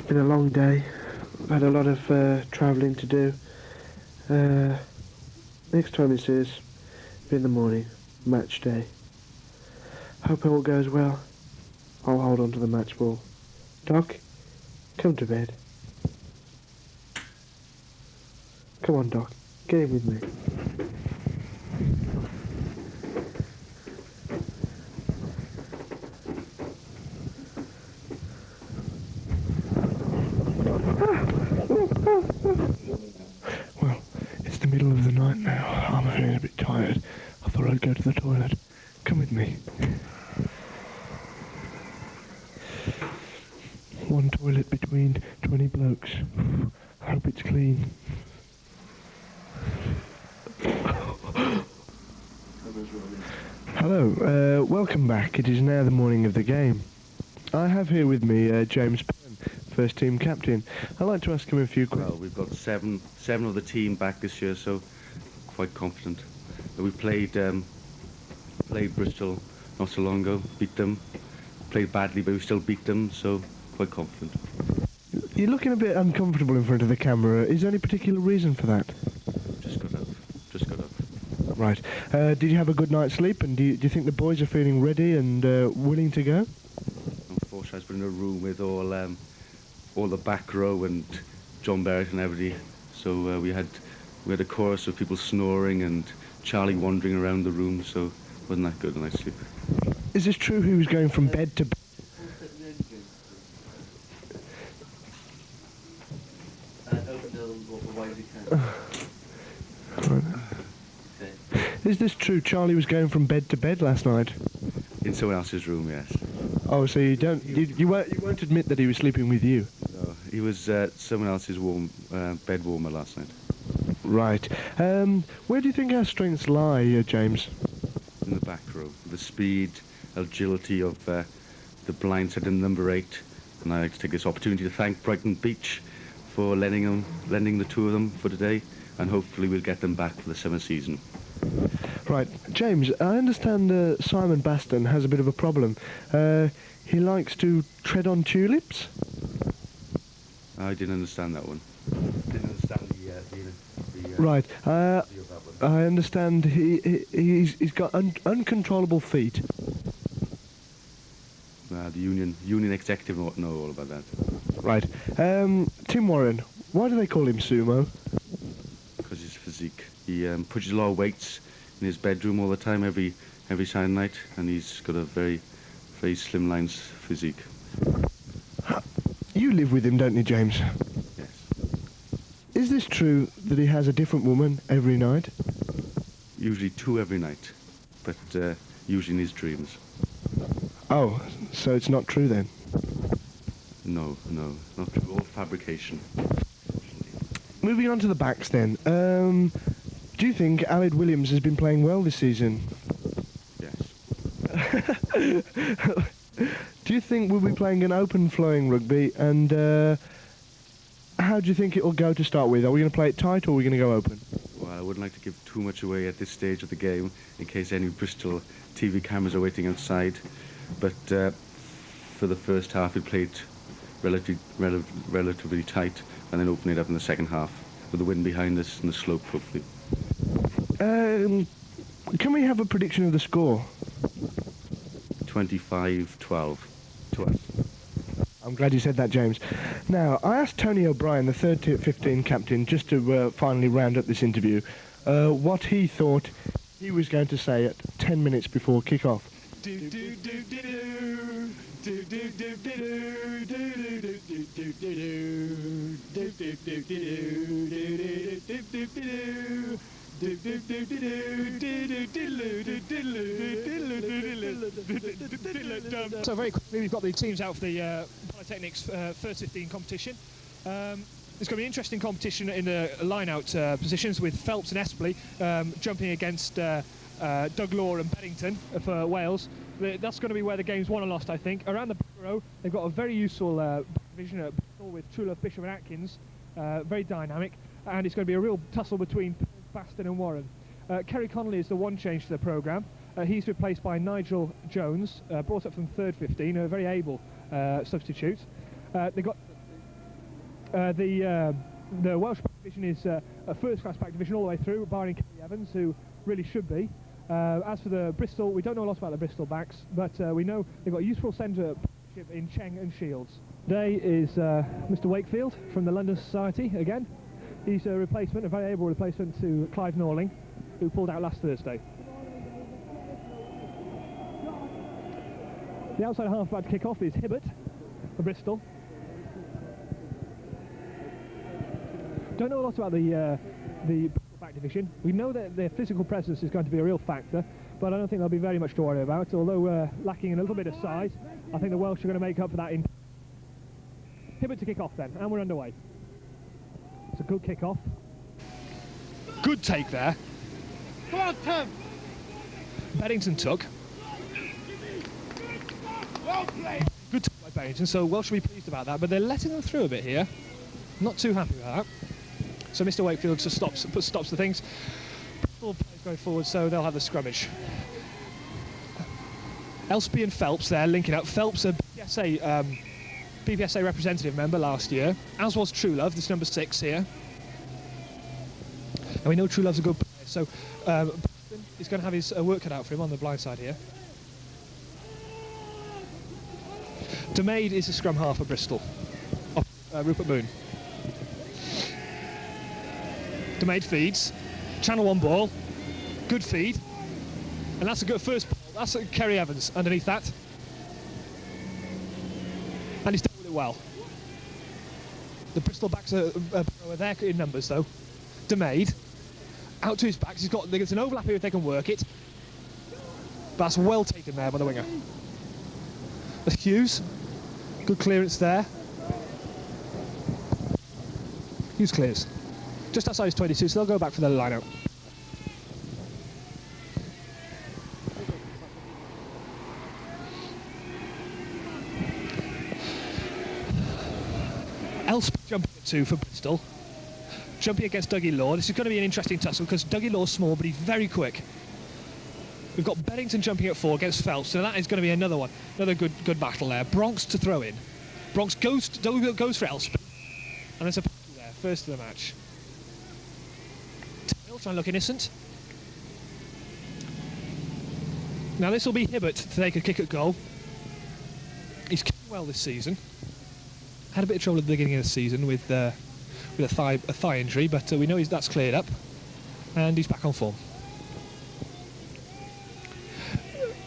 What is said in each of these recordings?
been a long day. I've had a lot of travelling to do. Next time it says, in the morning, match day. Hope it all goes well. I'll hold on to the match ball. Doc, come to bed. Come on, Doc, get in with me. Well, it's the middle of the night now. I'm feeling a bit tired. I thought I'd go to the toilet. Come with me. One toilet between 20 blokes. I hope it's clean. Hello, welcome back. It is now the morning of the game. I have here with me James Penn, first team captain. I'd like to ask him a few questions. Well, we've got seven of the team back this year, so quite confident. We played Bristol not so long ago, beat them. Played badly, but we still beat them, so quite confident. You're looking a bit uncomfortable in front of the camera. Is there any particular reason for that? Just got up. Right. Did you have a good night's sleep, and do you think the boys are feeling ready and willing to go? Unfortunately, I was in a room with all the back row and John Barrett and everybody, so we had a chorus of people snoring and Charlie wandering around the room, so wasn't that good a night's sleep. Is this true? He was going from bed to bed? Is this true? Charlie was going from bed to bed last night? In someone else's room, yes. Oh, so you won't admit that he was sleeping with you? No, he was someone else's bed warmer last night. Right. Where do you think our strengths lie, James? In the back row. The speed, agility of the blindside and number 8. And I'd like to take this opportunity to thank Brighton Beach for lending the two of them for today, and hopefully we'll get them back for the summer season. Right. James, I understand Simon Baston has a bit of a problem. He likes to tread on tulips? I didn't understand that one. Didn't understand the right. I understand he's got uncontrollable feet. The union executive know all about that. Right. Tim Warren, why do they call him Sumo? Because his physique. He pushes a lot of weights in his bedroom all the time, every Saturday night, and he's got a very, very slim lines physique. You live with him, don't you, James? Yes. Is this true that he has a different woman every night? Usually 2 every night, but usually in his dreams. Oh, so it's not true then? No, not true. All fabrication. Moving on to the backs then. Do you think Aled Williams has been playing well this season? Yes. Do you think we'll be playing an open flowing rugby, and how do you think it will go to start with? Are we going to play it tight, or are we going to go open? Well, I wouldn't like to give too much away at this stage of the game in case any Bristol TV cameras are waiting outside, but for the first half we played relatively tight, and then open it up in the second half with the wind behind us and the slope, hopefully. Can we have a prediction of the score? 25-12 to us. I'm glad you said that, James. Now, I asked Tony O'Brien, the third 15 captain, just to finally round up this interview, what he thought he was going to say at 10 minutes before kick-off. So very quickly, we've got the teams out for the Polytechnics first 15 competition. It's going to be an interesting competition in the line-out positions with Phelps and Espley jumping against Doug Law and Beddington for Wales. That's going to be where the game's won and lost, I think. Around the back row, they've got a very useful division at Bristol with Truelove, Bishop and Atkins, very dynamic, and it's going to be a real tussle between Baston and Warren. Kerry Connolly is the one change to the programme. He's replaced by Nigel Jones, brought up from third 15, a very able substitute. They've got The Welsh back division is a first-class back division all the way through, barring Kerry Evans, who really should be. As for the Bristol, we don't know a lot about the Bristol backs, but we know they've got a useful centre in Cheng and Shields. Today is Mr. Wakefield from the London Society again. He's a replacement, a very able replacement to Clive Norling, who pulled out last Thursday. The outside half about to kick off is Hibbert for Bristol. Don't know a lot about the back division. We know that their physical presence is going to be a real factor, but I don't think there'll be very much to worry about. Although lacking in a little bit of size, I think the Welsh are going to make up for that. In Hibbert to kick off then, and we're underway. It's a good kick off. Good take there. Come on, Tim. Beddington took. Well played. Good take by Beddington, so Welsh should be pleased about that, but they're letting them through a bit here. Not too happy with that. So Mr. Wakefield just puts stops to things. All players going forward, so they'll have the scrummage. Elspie and Phelps there linking up. Phelps, a BPSA representative member last year, as was Truelove, this number 6 here. And we know Truelove's a good player, so Boston is going to have his work cut out for him on the blind side here. DeMade is the scrum half for Bristol. Rupert Moon. DeMade feeds. Channel 1 ball. Good feed. And that's a good first ball. That's Kerry Evans underneath that. And he's dealt with it well. The Bristol backs are there in numbers though. DeMade. Out to his backs. There's an overlap here if they can work it. But that's well taken there by the winger. That's Hughes. Good clearance there. Hughes clears. Just outside his 22, so they'll go back for their line out. Elspie jumping at 2 for Bristol. Jumping against Dougie Law. This is going to be an interesting tussle because Dougie Law's small, but he's very quick. We've got Beddington jumping at 4 against Phelps, so that is going to be another one. Another good battle there. Bronx to throw in. Bronx goes for Elspie. And there's a penalty there, first of the match. Taylor trying to look innocent. Now this will be Hibbert to take a kick at goal. He's kicking well this season. Had a bit of trouble at the beginning of the season with a thigh injury, but we know that's cleared up. And he's back on form.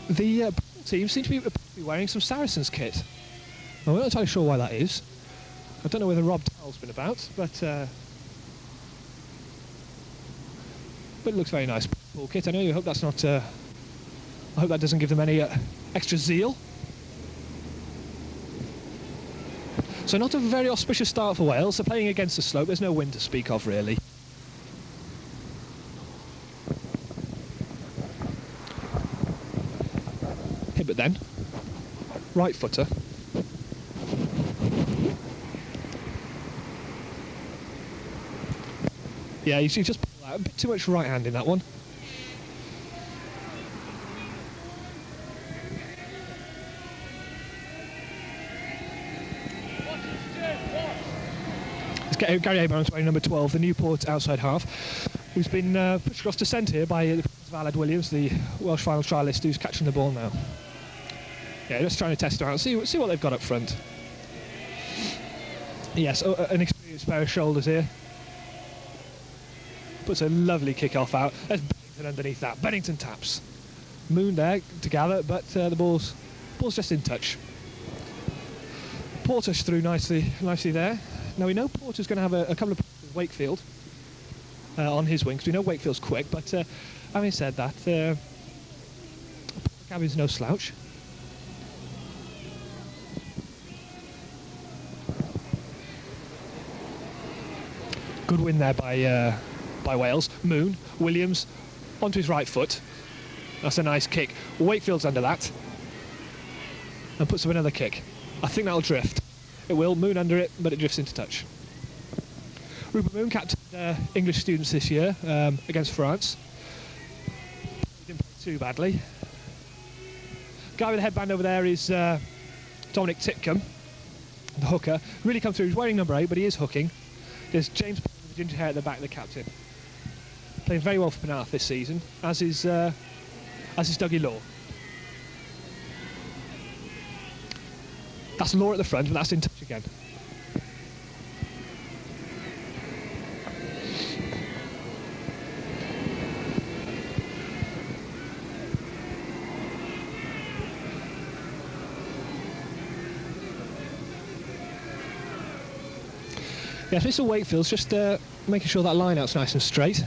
The team seem to be wearing some Saracens kit. Well, we're not entirely sure why that is. I don't know whether Rob Towell's been about, but it looks very nice. Ball kit. I know you hope that's not. I hope that doesn't give them any extra zeal. So not a very auspicious start for Wales. They're playing against the slope. There's no wind to speak of, really. Hibbert then. Right footer. Yeah, you just pulled out a bit too much right hand in that one. It's Gary Abrams wearing number 12, the Newport outside half, who's been pushed across to centre here by Valad Williams, the Welsh final trialist, who's catching the ball now. Yeah, just trying to test her out, see what they've got up front. Yes, an experienced pair of shoulders here. Puts a lovely kick-off out. There's Beddington underneath that. Beddington taps. Moon there to gather, but the ball's just in touch. Porter through nicely there. Now we know Porter's going to have a couple of problems with Wakefield on his wing, because we know Wakefield's quick, but having said that, Cabby's no slouch. Good win there by Wales. Moon, Williams onto his right foot. That's a nice kick. Wakefield's under that and puts up another kick. I think that'll drift. It will. Moon under it, but it drifts into touch. Rupert Moon captained English students this year against France. He didn't play too badly. Guy with the headband over there is Dominic Titcombe. the hooker, really come through. He's wearing number 8, but he is hooking. There's James with the ginger hair at the back, the captain. Playing very well for Penarth this season, as is Dougie Law. That's Law at the front, but that's in touch again. Yes, Mr. Wakefield's just making sure that line-out's nice and straight.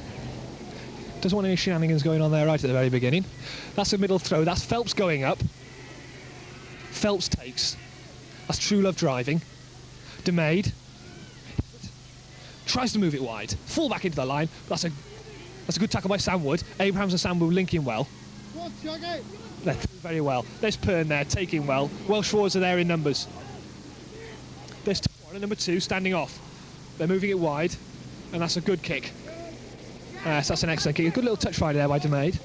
Doesn't want any shenanigans going on there right at the very beginning. That's a middle throw. That's Phelps going up. Phelps takes. That's True Love driving. DeMade tries to move it wide. Fall back into the line. That's a good tackle by Sam Wood. Abrahams and Sam Wood linking well. They're through very well. There's Pern there, taking well. Welsh forwards are there in numbers. There's Warren at number 2, standing off. They're moving it wide, and that's a good kick. So that's an excellent kick. A good little touch fight there by DeMade.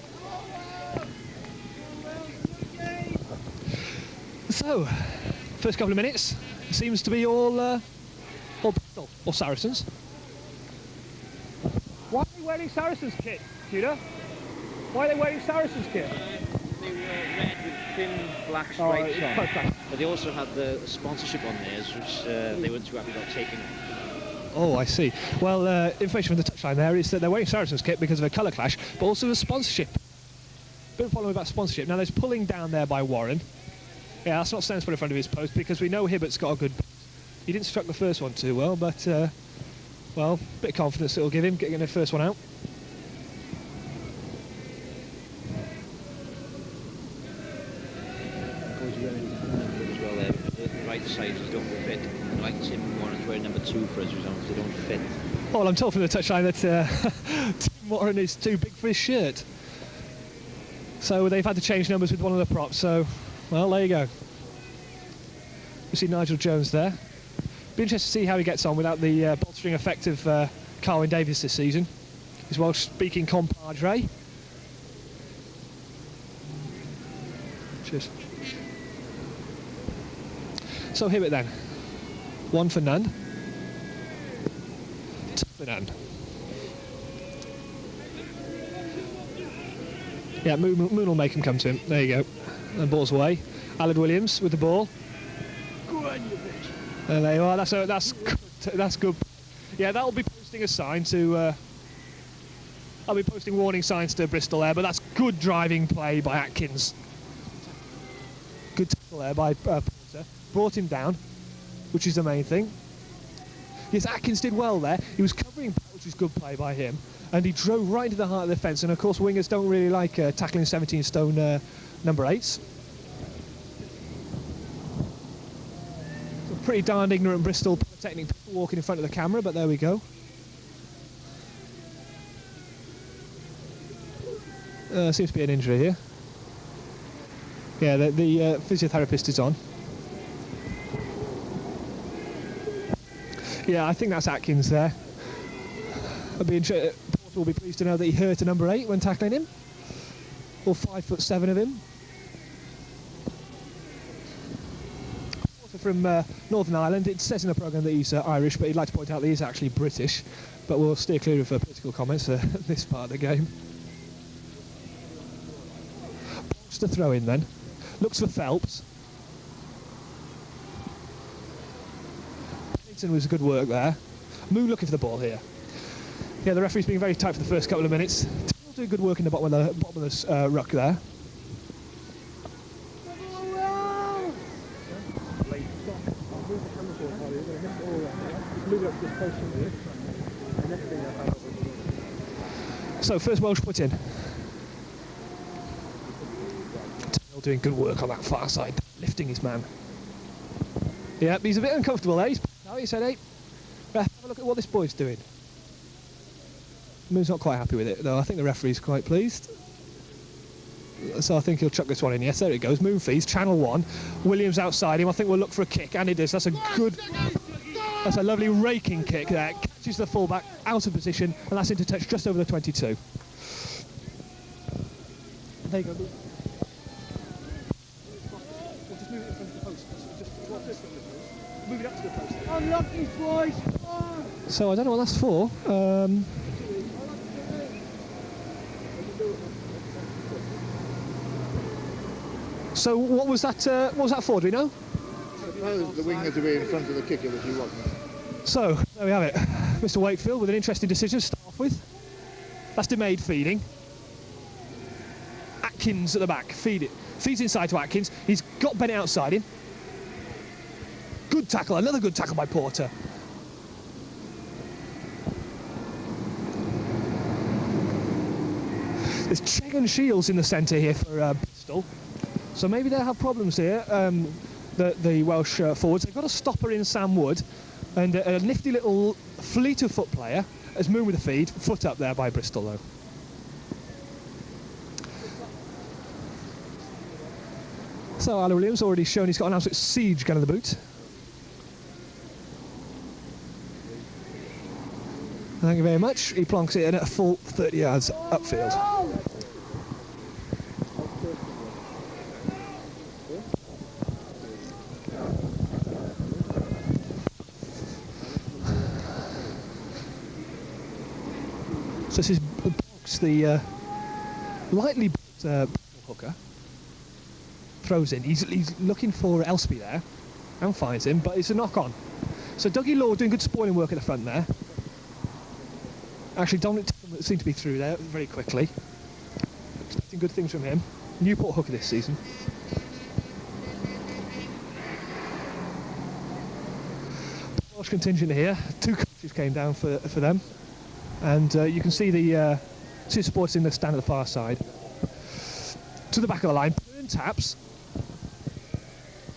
So, first couple of minutes seems to be all Bristol, or Saracens. Why are they wearing Saracens kit, Judah? Why are they wearing Saracens kit? They were red with thin black stripes on, but they also had the sponsorship on theirs, which they weren't too happy about taking. Oh, I see. Well, information from the touchline there is that they're wearing Saracens kit because of a colour clash, but also a sponsorship. Bit of following about sponsorship. Now, there's pulling down there by Warren. Yeah, that's not sensible in front of his post because we know Hibbert's got a good... He didn't struck the first one too well, but, well, a bit of confidence it'll give him getting the first one out. As well, the right sides don't fit. Like Tim Warren's wearing number 2 for us, they don't fit. Well, I'm told from the touchline that Tim Warren is too big for his shirt. So they've had to change numbers with one of the props, so, well, there you go. You see Nigel Jones there. Be interested to see how he gets on without the bolstering effect of Carwyn Davies this season. His Welsh-speaking compadre. Cheers. So Hibbert then. 1 for none. 2 for none. Yeah, Moon will make him come to him. There you go. And ball's away. Aled Williams with the ball. And there you are. That's good. Yeah, that'll be posting a sign to... I'll be posting warning signs to Bristol there, but that's good driving play by Atkins. Good tackle there by Porter. Brought him down, which is the main thing. Yes, Atkins did well there. He was covering back, which was good play by him, and he drove right into the heart of the fence. And of course, wingers don't really like tackling 17-stone number 8s. Pretty darned ignorant Bristol Polytechnic people walking in front of the camera, but there we go. Seems to be an injury here. Yeah, the physiotherapist is on. Yeah, I think that's Atkins there. Porter will be pleased to know that he hurt a number 8 when tackling him. Or 5'7" of him. From Northern Ireland. It says in the programme that he's Irish, but he'd like to point out that he's actually British. But we'll steer clear of political comments this part of the game. Bonks to throw in then. Looks for Phelps. Pennington was good work there. Moon looking for the ball here. Yeah, the referee's being very tight for the first couple of minutes. Will do good work in the bottom of the ruck there. So first Welsh put in. Doing good work on that far side, lifting his man. Yeah, he's a bit uncomfortable there. He said, hey, have a look at what this boy's doing. Moon's not quite happy with it, though. I think the referee's quite pleased. So I think he'll chuck this one in. Yes, there it goes. Moon feeds, channel 1. Williams outside him. I think we'll look for a kick, and it is. That's a good... That's a lovely raking kick there. Catches the fullback out of position, and that's into touch just over the 22. There you go. Just move it in front of the post. Just move it up to the post. Unlock these boys! Come on! So I don't know what that's for. So what was that? What was that for? Do we know? The wingers to be in front of the kicker that you want. So there we have it. Mr. Wakefield with an interesting decision to start off with. That's DeMade feeding. Atkins at the back, feed it. Feeds inside to Atkins. He's got Bennett outside him. Good tackle, another good tackle by Porter. There's Cheng and Shields in the centre here for Bristol. So maybe they'll have problems here, the Welsh forwards. They've got a stopper in Sam Wood and a nifty little fleet of foot player as Moon with the feed. Foot up there by Bristol though. So Alan Williams already shown he's got an absolute siege gun in the boot. Thank you very much. He plonks it in at a full 30 yards upfield. So this is Boggs, the lightly built hooker. Throws in. He's looking for Elspie there and finds him, but it's a knock on. So Dougie Law doing good spoiling work at the front there. Actually, Dominic seemed to be through there very quickly. Expecting good things from him. Newport hooker this season. Welsh contingent here. 2 coaches came down for them. And you can see the 2 supporters in the stand at the far side. To the back of the line, Burn taps.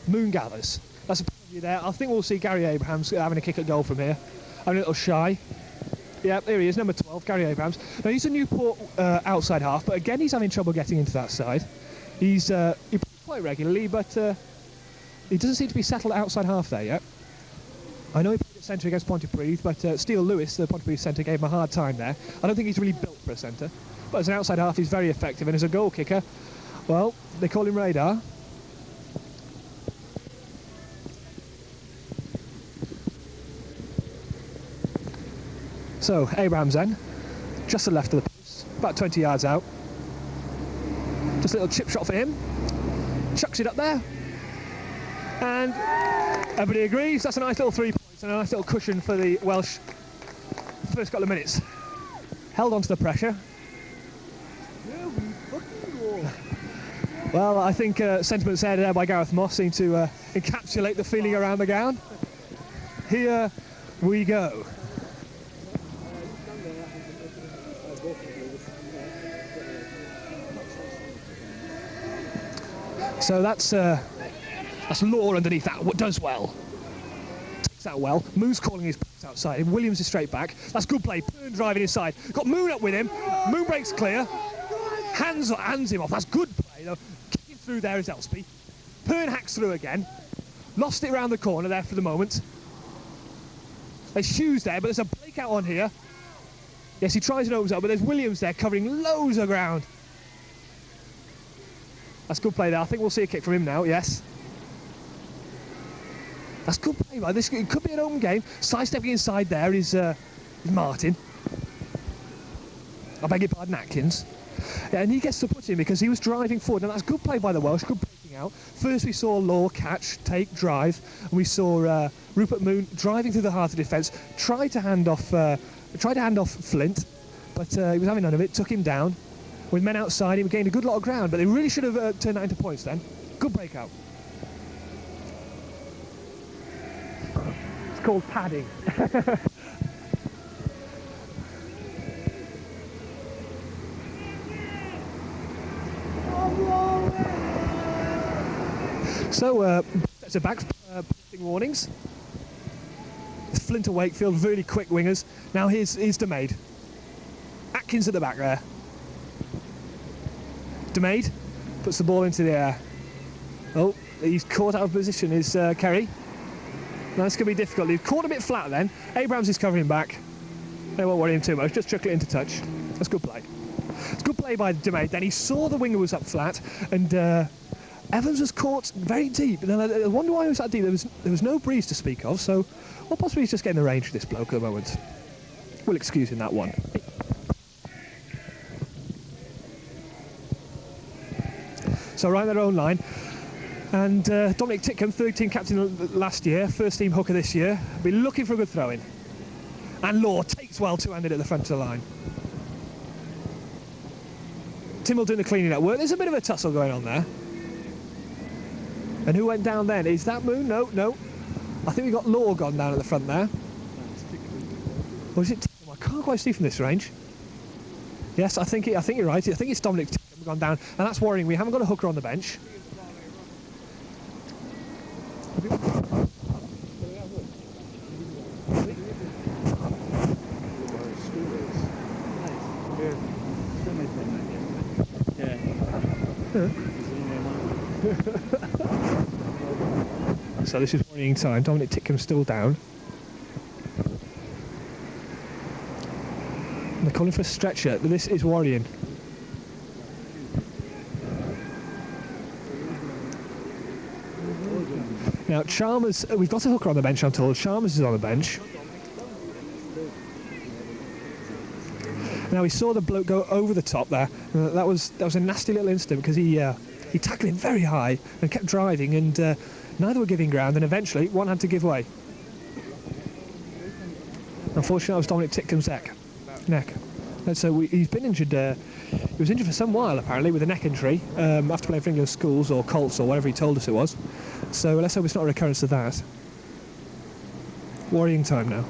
Moon gathers. That's a point of view there. I think we'll see Gary Abrahams having a kick at goal from here. Having a little shy. Yeah, there he is, number 12, Gary Abrahams. Now he's a Newport outside half, but again he's having trouble getting into that side. He plays quite regularly, but he doesn't seem to be settled outside half there yet. I know he played at centre against Pontypridd, but Steele Lewis, the Pontypridd centre, gave him a hard time there. I don't think he's really built for a centre, but as an outside half he's very effective, and as a goal kicker, well, they call him Radar. So, Abrahams then, just to the left of the post, about 20 yards out. Just a little chip shot for him. Chucks it up there. And everybody agrees, that's a nice little 3 points and a nice little cushion for the Welsh first couple of minutes. Held on to the pressure. Well, I think sentiments aired there by Gareth Moss seem to encapsulate the feeling around the ground. Here we go. So that's Law underneath that, what does well. Takes that well. Moon's calling his backs outside. Williams is straight back. That's good play. Byrne driving inside. Got Moon up with him. Moon breaks clear. Hands him off. That's good play though. Kicking through there is Elspie. Byrne hacks through again. Lost it round the corner there for the moment. There's Hughes there, but there's a breakout on here. Yes, he tries and opens up, but there's Williams there covering loads of ground. That's good play there. I think we'll see a kick from him now, yes. That's good play, right? This it could be an open game. Sidestepping inside there is Martin. I beg your pardon, Atkins. Yeah, and he gets to put in because he was driving forward, and that's good play by the Welsh, good breaking out. First we saw Law catch, take, drive, and we saw Rupert Moon driving through the heart of defence, tried to hand off Flint, but he was having none of it, took him down. With men outside, he gained a good lot of ground, but they really should have turned that into points then. Good breakout. It's called padding. So, sets of back, warnings. Flint and Wakefield, really quick wingers. Now here's DeMade. Atkins at the back there. DeMade puts the ball into the air. Oh, he's caught out of position, is Kerry. Now this could be difficult. He's caught a bit flat then. Abrahams is covering back. They won't worry him too much, just chuck it into touch. That's good play. It's good play by DeMade. Then he saw the winger was up flat and Evans was caught very deep, and then I wonder why he was that deep. There was no breeze to speak of, so or possibly he's just getting the range of this bloke at the moment. We'll excuse him that one. So right in their own line, and Dominic Titcombe, third team captain last year, first team hooker this year, will be looking for a good throw-in. And Law takes well two-handed at the front of the line. Timmel doing the cleaning up work. There's a bit of a tussle going on there. And who went down then? Is that Moon? No, no. I think we've got Law gone down at the front there. Or is it Titcombe? I can't quite see from this range. Yes, I think you're right. I think it's Dominic Titcombe gone down, and that's worrying. We haven't got a hooker on the bench. So this is worrying time. Dominic Titcombe's still down. And they're calling for a stretcher. This is worrying. Now Chalmers, we've got a hooker on the bench, I'm told. Chalmers is on the bench. Now we saw the bloke go over the top there. That was a nasty little incident because he tackled him very high and kept driving, and neither were giving ground, and eventually one had to give way. Unfortunately, that was Dominic Titcombe's neck. And so he's been injured. He was injured for some while apparently with a neck injury after playing for England schools or Colts or whatever he told us it was. So let's hope it's not a recurrence of that. Worrying time now.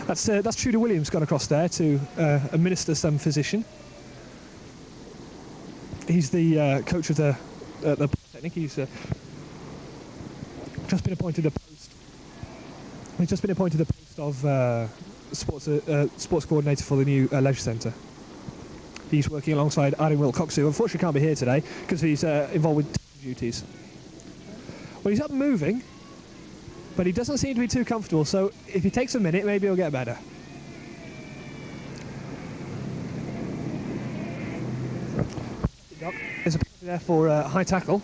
That's Tudor Williams gone across there to administer some physician. He's the coach of the Polytechnic. He's just been appointed the post. He's just been appointed the post of sports coordinator for the new leisure centre. He's working alongside Aaron Wilcox, who unfortunately can't be here today because he's involved with duties. Well, he's up and moving, but he doesn't seem to be too comfortable, so if he takes a minute, maybe he'll get better. There's a penalty there for high tackle.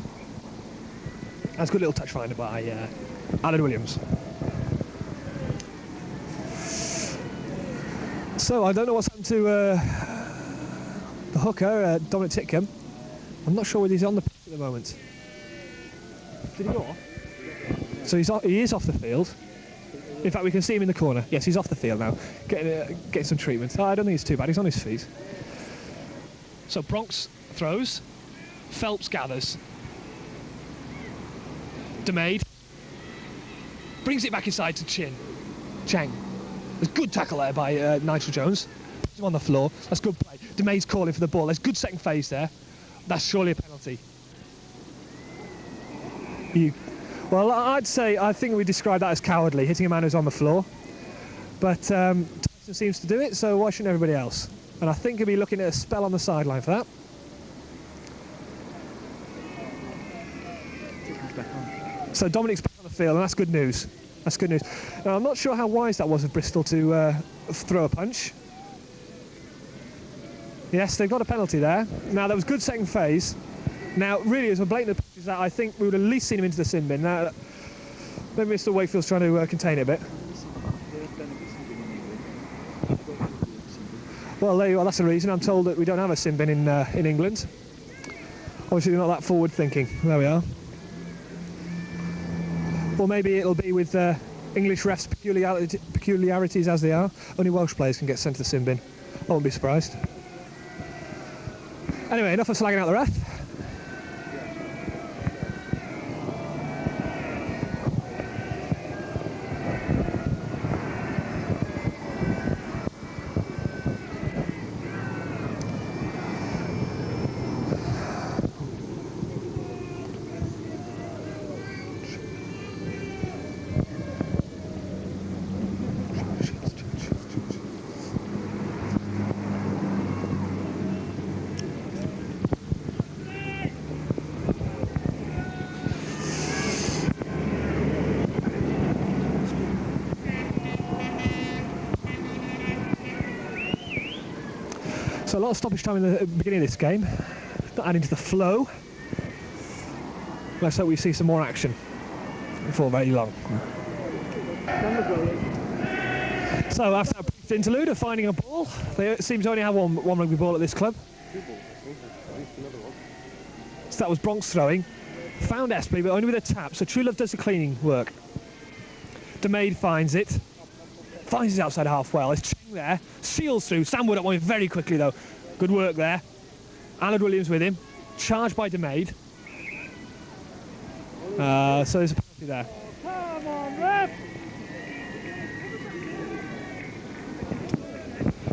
That's a good little touch finder by Alan Williams. So I don't know what's happened to the hooker, Dominic Titcombe. I'm not sure whether he's on the pitch at the moment. Did he go off? So he is off the field. In fact, we can see him in the corner. Yes, he's off the field now, getting some treatment. Oh, I don't think it's too bad. He's on his feet. So Bronx throws. Phelps gathers. DeMade brings it back inside to Chang. There's a good tackle there by Nigel Jones. Puts him on the floor. That's good play. DeMade's calling for the ball. There's good second phase there. That's surely a penalty. Well, I think we describe that as cowardly, hitting a man who's on the floor. But Tyson seems to do it, so why shouldn't everybody else? And I think he'll be looking at a spell on the sideline for that. So Dominic's back on the field, and that's good news. That's good news. Now, I'm not sure how wise that was of Bristol to throw a punch. Yes, they've got a penalty there. Now, that was good second phase. Now, really, as a blatant punch as that, I think we would at least seen him into the sin bin. Now, maybe Mr. Wakefield's trying to contain it a bit. Well, there you are. That's the reason. I'm told that we don't have a sin bin in England. Obviously, they're not that forward-thinking. There we are. Or maybe it'll be with English refs' peculiarities as they are. Only Welsh players can get sent to the sin bin. I won't be surprised. Anyway, enough of slagging out the ref. So a lot of stoppage time in the beginning of this game, not adding to the flow. let's hope we see some more action before very long. So after that brief interlude of finding a ball, they seem to only have one rugby ball at this club. So that was Bronx throwing. Found Espley, but only with a tap, so True Love does the cleaning work. DeMaid finds it. Finds his outside half well. It's Cheng there. Shields through. Sam Wood up one very quickly, though. Good work there. Allard Williams with him. Charged by DeMaid. So there's a penalty there. Come on, ref!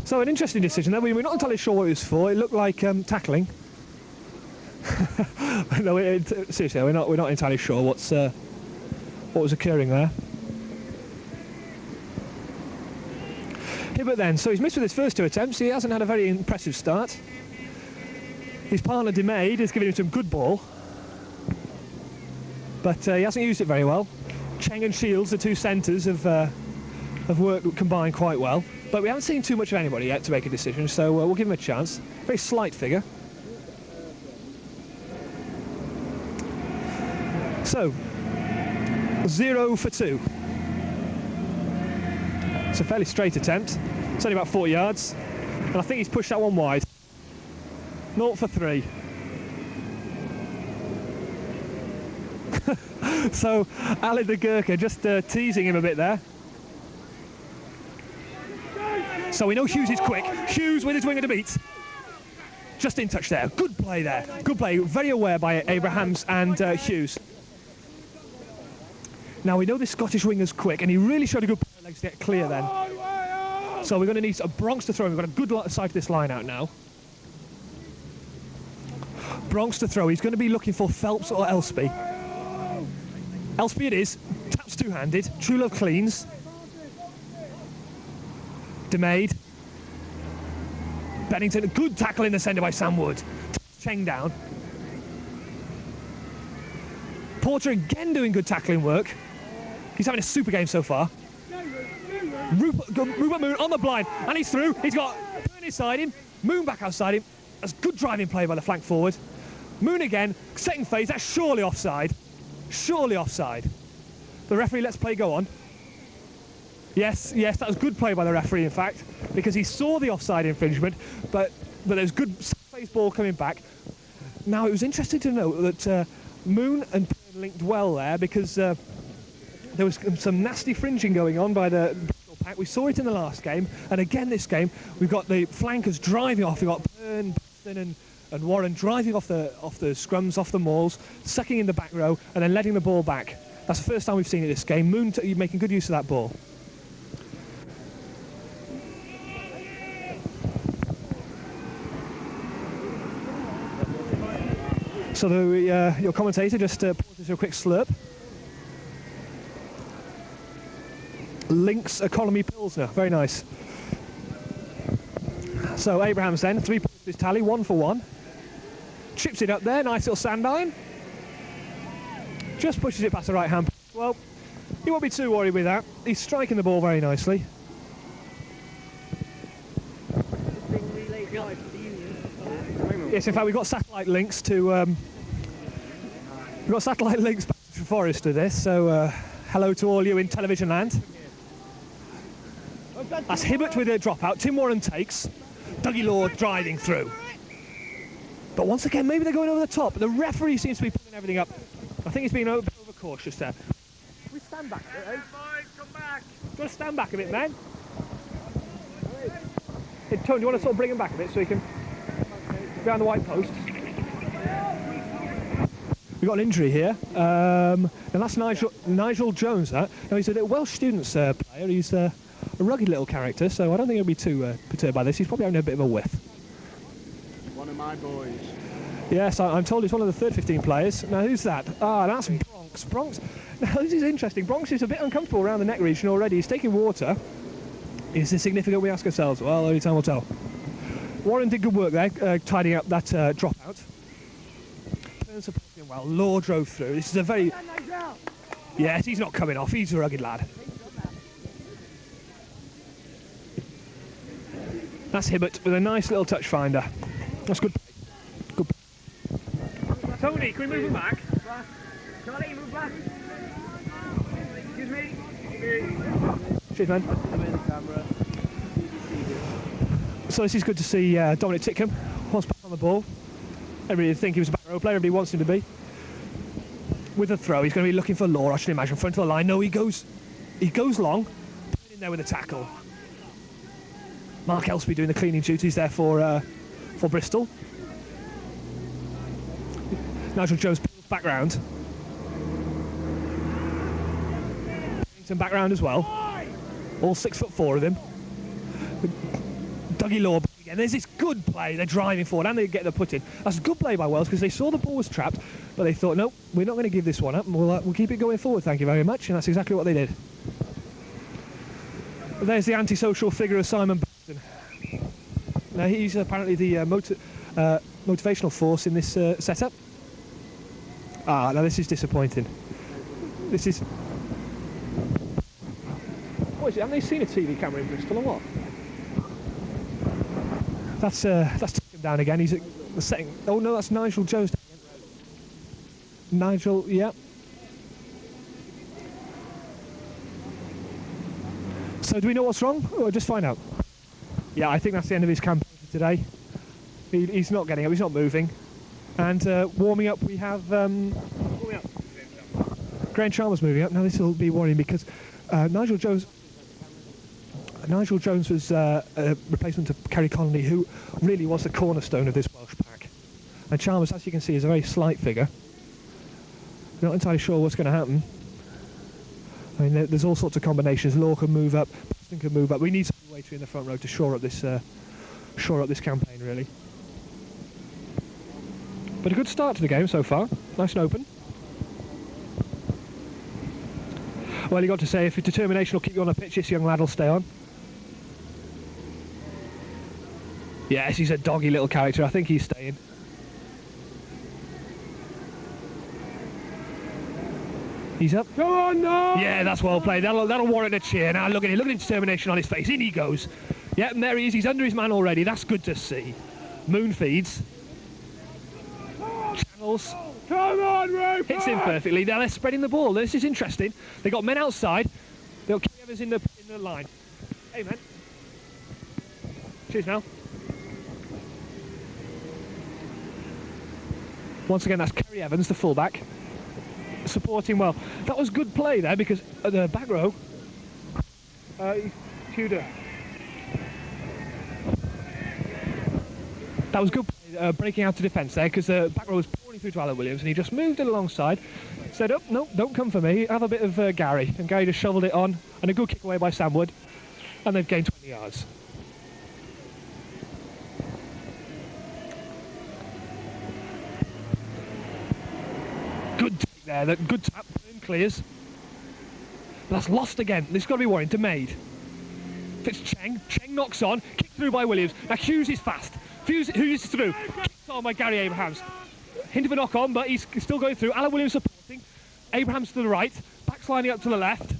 So an interesting decision there. We were not entirely sure what it was for. It looked like tackling. No, seriously, we're not entirely sure what was occurring there. Hibbert then, so he's missed with his first 2 attempts. He hasn't had a very impressive start. His partner DeMaid has given him some good ball, but he hasn't used it very well. Cheng and Shields, the 2 centres, have worked combined quite well, but we haven't seen too much of anybody yet to make a decision, so we'll give him a chance. Very slight figure. So, 0 for 2. It's a fairly straight attempt. It's only about 40 yards, and I think he's pushed that one wide. 0 for 3. So, Ali the Gurkha just teasing him a bit there. So we know Hughes is quick. Hughes with his winger to beat. Just in touch there. Good play there. Good play. Very aware by Abrahams and Hughes. Now we know this Scottish winger's quick, and he really showed a good pair of legs to get clear then. So we're going to need a Bronx to throw. We've got a good side of this line out now. Bronx to throw. He's going to be looking for Phelps or Elspie. Elspie it is. Taps two-handed. True Love cleans. DeMaid. Bennington. Good tackle in the centre by Sam Wood. Cheng down. Porter again doing good tackling work. He's having a super game so far. Rupert Moon on the blind, and he's through. He's got Byrne inside him, Moon back outside him. That's good driving play by the flank forward. Moon again, second phase, that's surely offside. Surely offside. The referee lets play go on. Yes, that was good play by the referee, in fact, because he saw the offside infringement, but there's good phase ball coming back. Now, it was interesting to note that Moon and Byrne linked well there, because there was some nasty fringing going on by the pack. We saw it in the last game, and again this game we've got the flankers driving off. We've got Byrne, Buxton and Warren driving off the scrums, off the mauls, sucking in the back row, and then letting the ball back. That's the first time we've seen it this game. Moon making good use of that ball. So your commentator just pauses for a quick slurp. Lynx Economy Pilsner, very nice. So Abrahams then, 3 points to his tally, 1 for 1. Chips it up there, nice little sand iron. Just pushes it past the right hand. Well, he won't be too worried with that. He's striking the ball very nicely. Yes, in fact, we've got satellite links to back to Forest to this. So hello to all you in television land. That's Hibbert with a dropout. Tim Warren takes. Dougie Lord driving through. But once again, maybe they're going over the top. The referee seems to be pulling everything up. I think he's being overcautious there. We stand back a bit, eh? Come back. Do you want to stand back a bit, man? Hey, Tony, do you want to sort of bring him back a bit so he can... behind the white post. We've got an injury here. And that's Nigel Jones, that. Now, he's a Welsh students player. He's a rugged little character, so I don't think he'll be too perturbed by this. He's probably having a bit of a whiff. One of my boys. Yes, I'm told he's one of the third 15 players. Now, who's that? Ah, that's Bronx. Bronx. Now, this is interesting. Bronx is a bit uncomfortable around the neck region already. He's taking water. Is this significant, we ask ourselves? Well, only time will tell. Warren did good work there, tidying up that dropout. Burn supporting well. Law drove through. This is a very... Yes, he's not coming off. He's a rugged lad. That's Hibbert with a nice little touch finder. That's good. Good. Tony, can we move him back? Charlie, move back. Excuse me. Cheers, man. So this is good to see Dominic Titcombe once back on the ball. Everybody would think he was a back row player, everybody wants him to be. With the throw, he's going to be looking for Law, I should imagine, front of the line. No, he goes long, in there with a tackle. Mark Elsby doing the cleaning duties there for Bristol. Nigel Jones back round. Back round as well. All 6'4" of him. Dougie Law again. There's this good play. They're driving forward and they get the put in. That's a good play by Wells because they saw the ball was trapped, but they thought, no, we're not going to give this one up. We'll keep it going forward. Thank you very much. And that's exactly what they did. But there's the antisocial figure of Simon Braxton. Now he's apparently the motivational force in this setup. Now this is disappointing. This is. What is it? Haven't they seen a TV camera in Bristol or what? That's taken him down again. He's at the setting. Oh no, that's Nigel Jones. Nigel, yeah. So do we know what's wrong? Or just find out? Yeah, I think that's the end of his campaign for today. He's not getting up. He's not moving. And warming up, we have Graham Chalmers moving up. Now this will be worrying because Nigel Jones was a replacement of Kerry Connolly, who really was the cornerstone of this Welsh pack. And Chalmers, as you can see, is a very slight figure. We're not entirely sure what's going to happen. I mean, there's all sorts of combinations. Law can move up, Preston can move up. We need somebody waiter in the front row to shore up this campaign, really. But a good start to the game so far. Nice and open. Well, you got to say, if your determination will keep you on the pitch, this young lad will stay on. Yes, he's a doggy little character. I think he's staying. He's up. Come on, no! Yeah, that's well played. That'll warrant a cheer. Now look at the determination on his face. In he goes. Yeah, and there he is. He's under his man already. That's good to see. Moon feeds. Channels. Come on, Rupert! Hits him perfectly. Now they're spreading the ball. This is interesting. They got men outside. They'll keep Evans in the line. Hey, man. Cheers, Mel. Once again, that's Kerry Evans, the fullback, supporting well. That was good play there because at the back row, Tudor. That was good play, breaking out to defence there because the back row was pouring through to Alan Williams and he just moved it alongside, said, oh, no, don't come for me, have a bit of Gary. And Gary just shoveled it on and a good kick away by Sam Wood and they've gained 20 yards. Good take there, that good tap, clears. But that's lost again. This has got to be worrying. DeMade. Fits Cheng. Cheng knocks on. Kicked through by Williams. Now Hughes is fast. Hughes is through. Kicked on by Gary Abrahams. Hint of a knock on, but he's still going through. Alan Williams supporting. Abrahams to the right. Back's lining up to the left. Do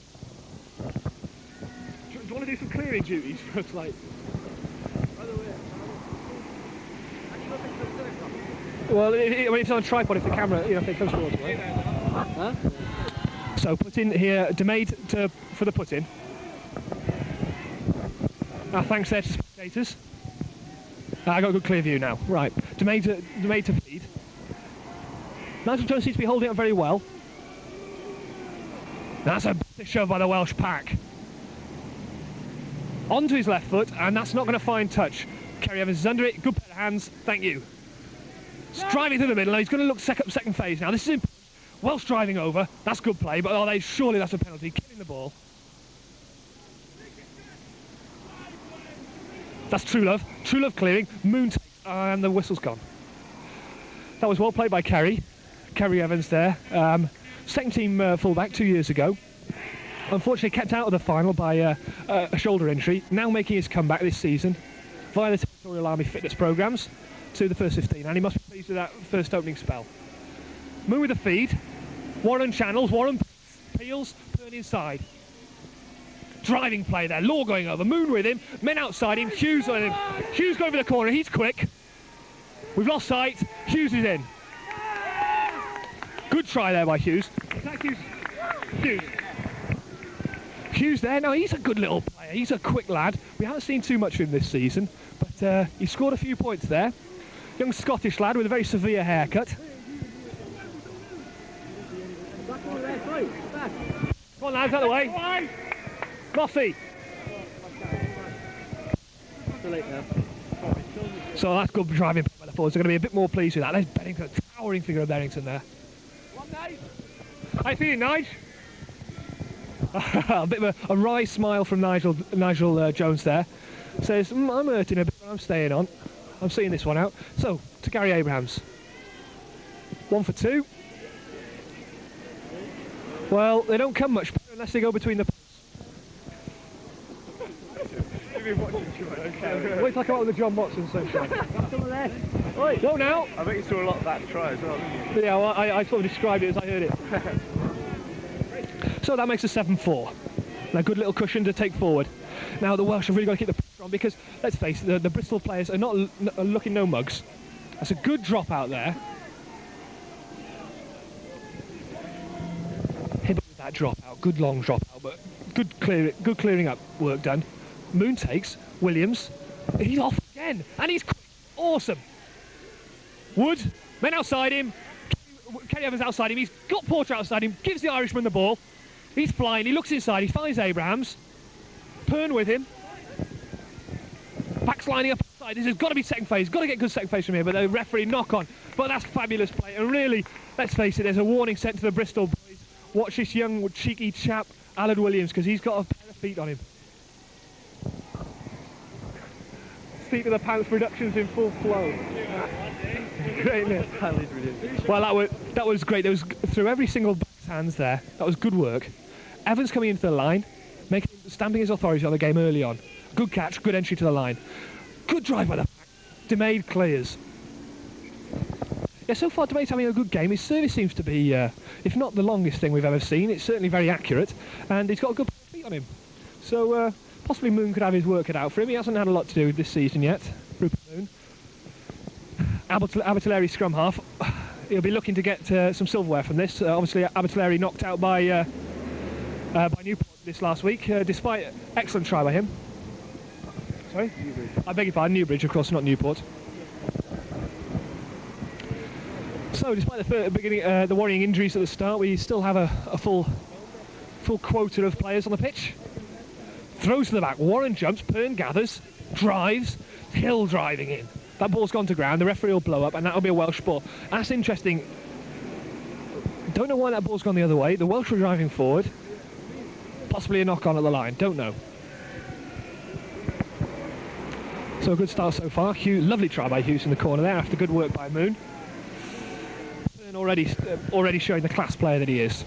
you want to do some clearing duties for us, like? Well, when it's on a tripod, if the camera, if it comes towards me. Huh? So put in here, DeMade for the put in. Thanks there to spectators. I got a good clear view now. Right, DeMade to feed. Nigel Jones seems to be holding it up very well. That's a shove by the Welsh pack. Onto his left foot, and that's not going to find touch. Kerry Evans is under it. Good pair of hands. Thank you. Driving through the middle, he's going to look second phase now. This is important. Welsh driving over, that's good play, but surely that's a penalty. Killing the ball. That's True Love clearing, Moon takes, and the whistle's gone. That was well played by Kerry Evans there. Second team fullback 2 years ago. Unfortunately kept out of the final by a shoulder injury, now making his comeback this season via the Territorial Army fitness programmes to the first 15, and he must be pleased with that first opening spell. Moon with the feed. Warren channels, Warren peels, turn inside. Driving play there, Law going over, Moon with him, men outside him, Hughes on him. Hughes going for the corner, he's quick. We've lost sight, Hughes is in. Good try there by Hughes. Hughes there. Now, he's a good little player. He's a quick lad. We haven't seen too much of him this season, but he scored a few points there. Young Scottish lad with a very severe haircut. Come on, lads, out of the way. Moffy. So that's good driving by the forwards. They're going to be a bit more pleased with that. There's Bennington, towering figure of Bennington there. How you feeling, Nige? A bit of a wry smile from Nigel Jones there. Says, I'm hurting a bit, but I'm staying on. I'm seeing this one out. So, to Gary Abrahams. 1 for 2. Well, they don't come much better unless they go between the posts. Wait till I come out with the John Watson sunshine. Go now. I bet you saw a lot of that try as well, didn't you? Yeah, well, I sort of described it as I heard it. So that makes a 7-4. A good little cushion to take forward. Now the Welsh have really got to keep the pressure on because, let's face it, the Bristol players are not looking no mugs. That's a good drop out there. Hibbert with that drop out, good long drop out, but good clearing up work done. Moon takes, Williams, he's off again, and he's quick. Awesome. Wood, men outside him, Kenny Evans outside him, he's got Porter outside him, gives the Irishman the ball, he's flying, he looks inside, he finds Abrahams, Pern with him, backs lining up outside, this has got to be second phase, got to get good second phase from here, but the referee knock on, but that's fabulous play, and really, let's face it, there's a warning sent to the Bristol boys, watch this young cheeky chap, Alan Williams, because he's got a pair of feet on him. Seat of the pants productions in full flow. Greatness. Well, that was great. There was through every single back's hands there. That was good work. Evans coming into the line, stamping his authority on the game early on. Good catch, good entry to the line. Good drive by the back. DeMade clears. Yeah, so far DeMade's having a good game. His service seems to be, if not the longest thing we've ever seen, it's certainly very accurate, and he's got a good feet on him. So. Possibly Moon could have his work cut out for him. He hasn't had a lot to do this season yet, Rupert Moon. Abbottleri scrum half. He'll be looking to get some silverware from this. Obviously, Abbottleri knocked out by Newport this last week, despite excellent try by him. Sorry? Newbridge. I beg your pardon, Newbridge, of course, not Newport. So, despite the worrying injuries at the start, we still have a full quota of players on the pitch. Throws to the back, Warren jumps, Pern gathers, drives, Hill driving in. That ball's gone to ground, the referee will blow up, and that'll be a Welsh ball. That's interesting. Don't know why that ball's gone the other way. The Welsh were driving forward. Possibly a knock-on at the line, don't know. So a good start so far. Lovely try by Hughes in the corner there after good work by Moon. Pern already showing the class player that he is.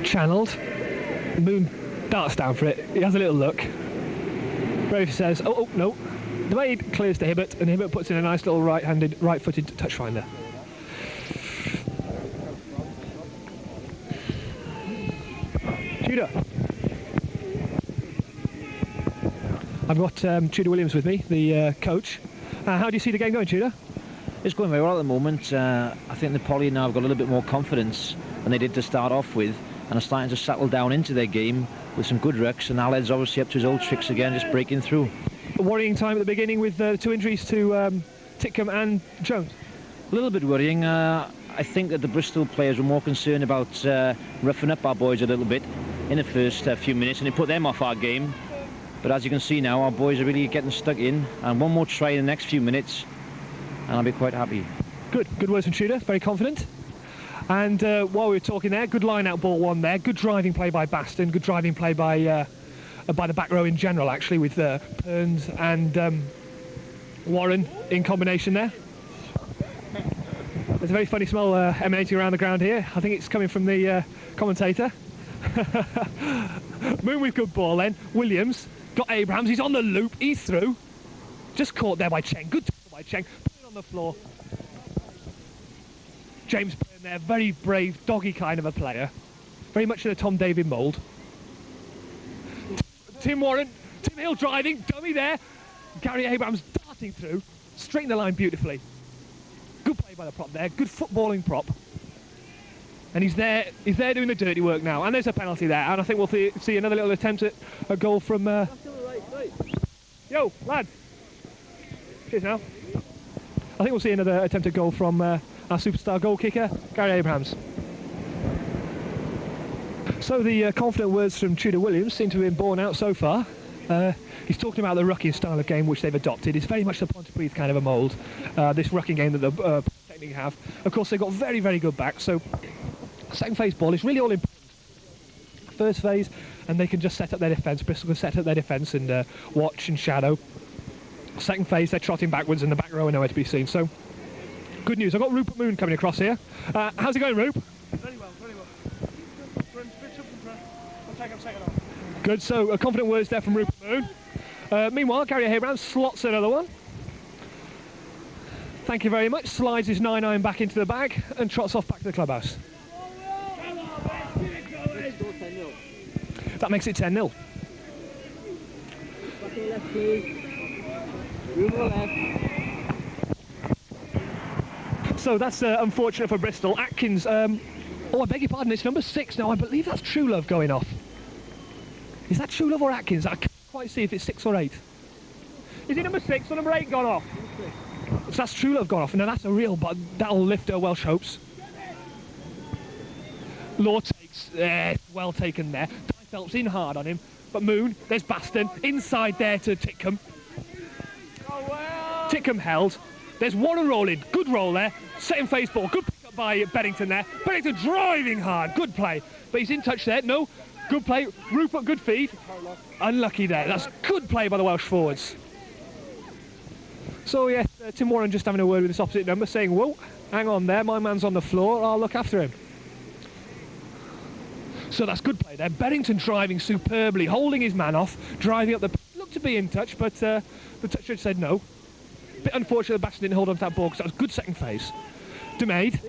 Channeled. Moon darts down for it. He has a little look. Brave says, oh no. The Wade clears to Hibbert, and Hibbert puts in a nice little right-footed touch finder. Tudor. I've got Tudor Williams with me, the coach. How do you see the game going, Tudor? It's going very well at the moment. I think the Poly now have got a little bit more confidence than they did to start off with, and are starting to settle down into their game with some good rucks, and Aled's obviously up to his old tricks again, just breaking through. A worrying time at the beginning with two injuries to Titcombe and Jones. A little bit worrying. I think that the Bristol players were more concerned about roughing up our boys a little bit in the first few minutes, and it put them off our game. But as you can see now, our boys are really getting stuck in, and one more try in the next few minutes, and I'll be quite happy. Good words from Tudor, very confident. And while we were talking there, good line-out ball one there, good driving play by Baston, good driving play by the back row in general, actually, with Perns and Warren in combination there. There's a very funny smell emanating around the ground here. I think it's coming from the commentator. Moon with good ball then. Williams got Abrahams, he's on the loop, he's through. Just caught there by Cheng, good tackle by Cheng, put it on the floor. James Pern there, very brave, doggy kind of a player. Very much in a Tom David mould. Tim Warren, Tim Hill driving, dummy there. Gary Abrams darting through, straight in the line beautifully. Good play by the prop there, good footballing prop. And he's there doing the dirty work now. And there's a penalty there, and I think we'll see another little attempt at a goal from... Yo, lads. Cheers now. I think we'll see another attempt at goal from our superstar goal kicker, Gary Abrams. So the confident words from Tudor Williams seem to have been borne out so far. He's talking about the rucking style of game which they've adopted. It's very much the Pontypridd kind of a mould, this rucking game that the Polytechnic have. Of course, they've got very, very good backs, so second phase ball is really all important. First phase, and they can just set up their defence. Bristol can set up their defence and watch and shadow. Second phase, they're trotting backwards, and the back row are nowhere to be seen. So, good news. I've got Rupert Moon coming across here. How's it going, Roop? Very well, very well. I'll take him second off. Good, so confident words there from Rupert Moon. Meanwhile, Gary Abrams slots another one. Thank you very much. Slides his 9-iron back into the bag and trots off back to the clubhouse. That makes it 10-0. So that's unfortunate for Bristol. Atkins, oh, I beg your pardon, it's number 6 now. I believe that's True Love going off. Is that True Love or Atkins? I can't quite see if it's 6 or 8. Is it number 6 or number 8 gone off? So that's True Love gone off. Now that's a real, but that'll lift her Welsh hopes. Law takes, well taken there. Di Phelps in hard on him, but Moon, there's Baston, inside there to Titcombe. Oh, well. Titcombe held. There's Warren rolling, good roll there. Setting face ball, good pick up by Beddington there. Beddington driving hard, good play. But he's in touch there, no. Good play, Rupert, good feed. Unlucky there, that's good play by the Welsh forwards. So yes, Tim Warren just having a word with this opposite number, saying, whoa, hang on there, my man's on the floor, I'll look after him. So that's good play there. Beddington driving superbly, holding his man off, driving up the... Looked to be in touch, but the touch judge said no. Bit unfortunate that Baston didn't hold on to that ball because that was good second phase. Demade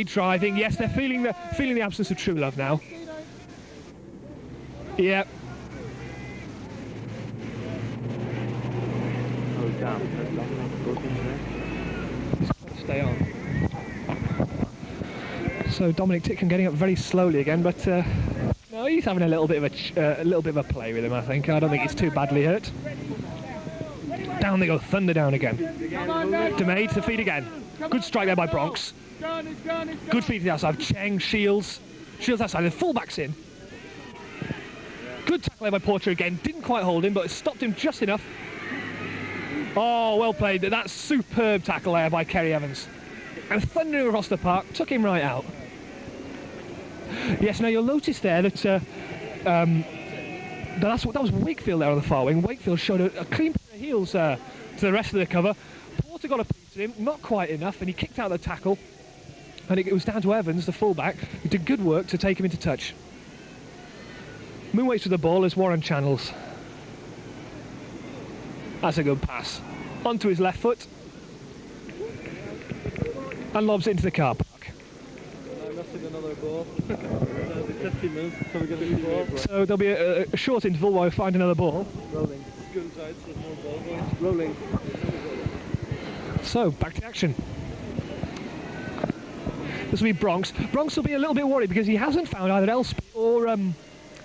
driving. Yes, they're feeling the absence of True Love now. Yeah. Stay on. So Dominic Titcombe getting up very slowly again, but no, he's having a little bit of a play with him. I think. I don't think he's too badly hurt. Down they go, thunder down again. Demade to feed again. Good strike there by Bronx. Good feed to the outside. Cheng, Shields outside. The fullback's in. Good tackle there by Porter again. Didn't quite hold him, but it stopped him just enough. Oh, well played. That's superb tackle there by Kerry Evans. And thundering across the park, took him right out. Yes, now you'll notice there that that was Wakefield there on the far wing. Wakefield showed a clean pair of heels to the rest of the cover. Porter got a piece of him, not quite enough, and he kicked out the tackle. And it was down to Evans, the fullback, who did good work to take him into touch. Moon waits with the ball as Warren channels. That's a good pass. Onto his left foot. And lobs it into the car park. Another ball. 50 minutes until we get a new ball. So there'll be a short interval while we find another ball. Rolling. Good inside, so more ball going. Rolling. So back to action. This will be Bronx. Bronx will be a little bit worried because he hasn't found either Elspie or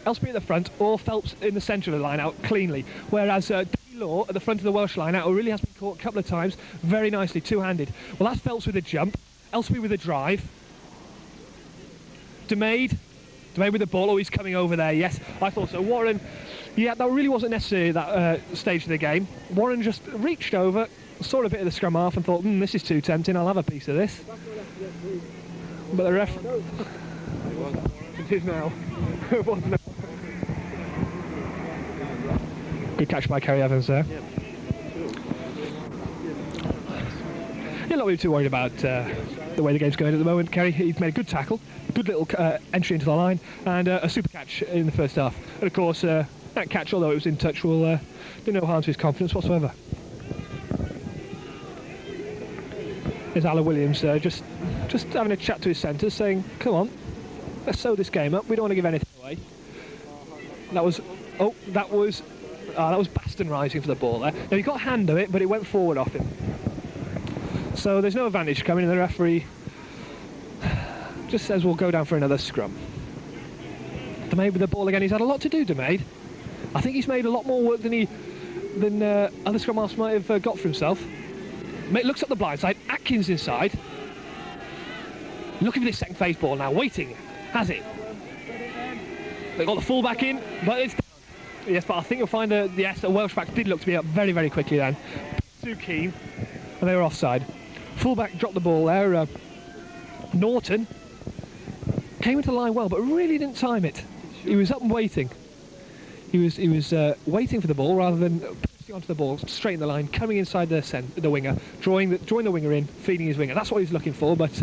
Elspie at the front or Phelps in the centre of the line out cleanly. Whereas Davy Law at the front of the Welsh line out really has been caught a couple of times very nicely, two-handed. Well, that's Phelps with a jump, Elspie with a drive. Demade with the ball. Oh, he's coming over there. Yes, I thought so. Warren, yeah, that really wasn't necessary at that stage of the game. Warren just reached over, saw a bit of the scrum half and thought, this is too tempting, I'll have a piece of this. But the ref... It is now. Good catch by Kerry Evans there. You're not really too worried about the way the game's going at the moment, Kerry. He's made a good tackle, good little entry into the line, and a super catch in the first half. And of course, that catch, although it was in touch, will do no harm to his confidence whatsoever. There's Alan Williams just just having a chat to his centres, saying, come on, let's sew this game up. We don't want to give anything away. That was Baston rising for the ball there. Now he got a hand of it, but it went forward off him. So there's no advantage coming, and the referee just says we'll go down for another scrum. Demaid with the ball again. He's had a lot to do, Demaid. I think he's made a lot more work than other scrum halves might have got for himself. Looks up the blind side. Atkins inside. Looking for this second phase ball now. Waiting. Has it? They got the full back in, but it's down. Yes, but I think you'll find the Welsh back did look to be up very, very quickly then. Too keen, and they were offside. Fullback dropped the ball there. Norton came into the line well, but really didn't time it. He was up and waiting. He was waiting for the ball rather than pushing onto the ball, straight in the line, coming inside the winger, drawing the winger in, feeding his winger. That's what he was looking for, but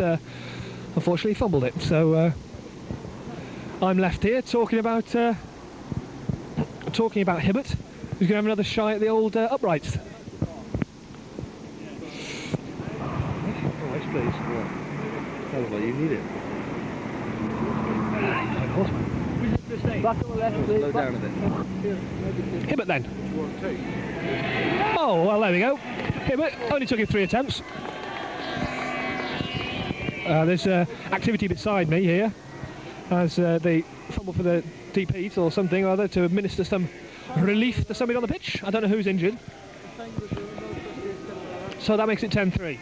unfortunately he fumbled it. So I'm left here talking about Hibbert, who's going to have another shy at the old uprights. Nice place. Sounds like you need it. Back on the left, please. Slow down a bit. Hibbert then. Oh, well, there we go. Hibbert only took him 3 attempts. There's activity beside me here as they fumble for the deep heat or something or other to administer some relief to somebody on the pitch. I don't know who's injured. So that makes it 10-3.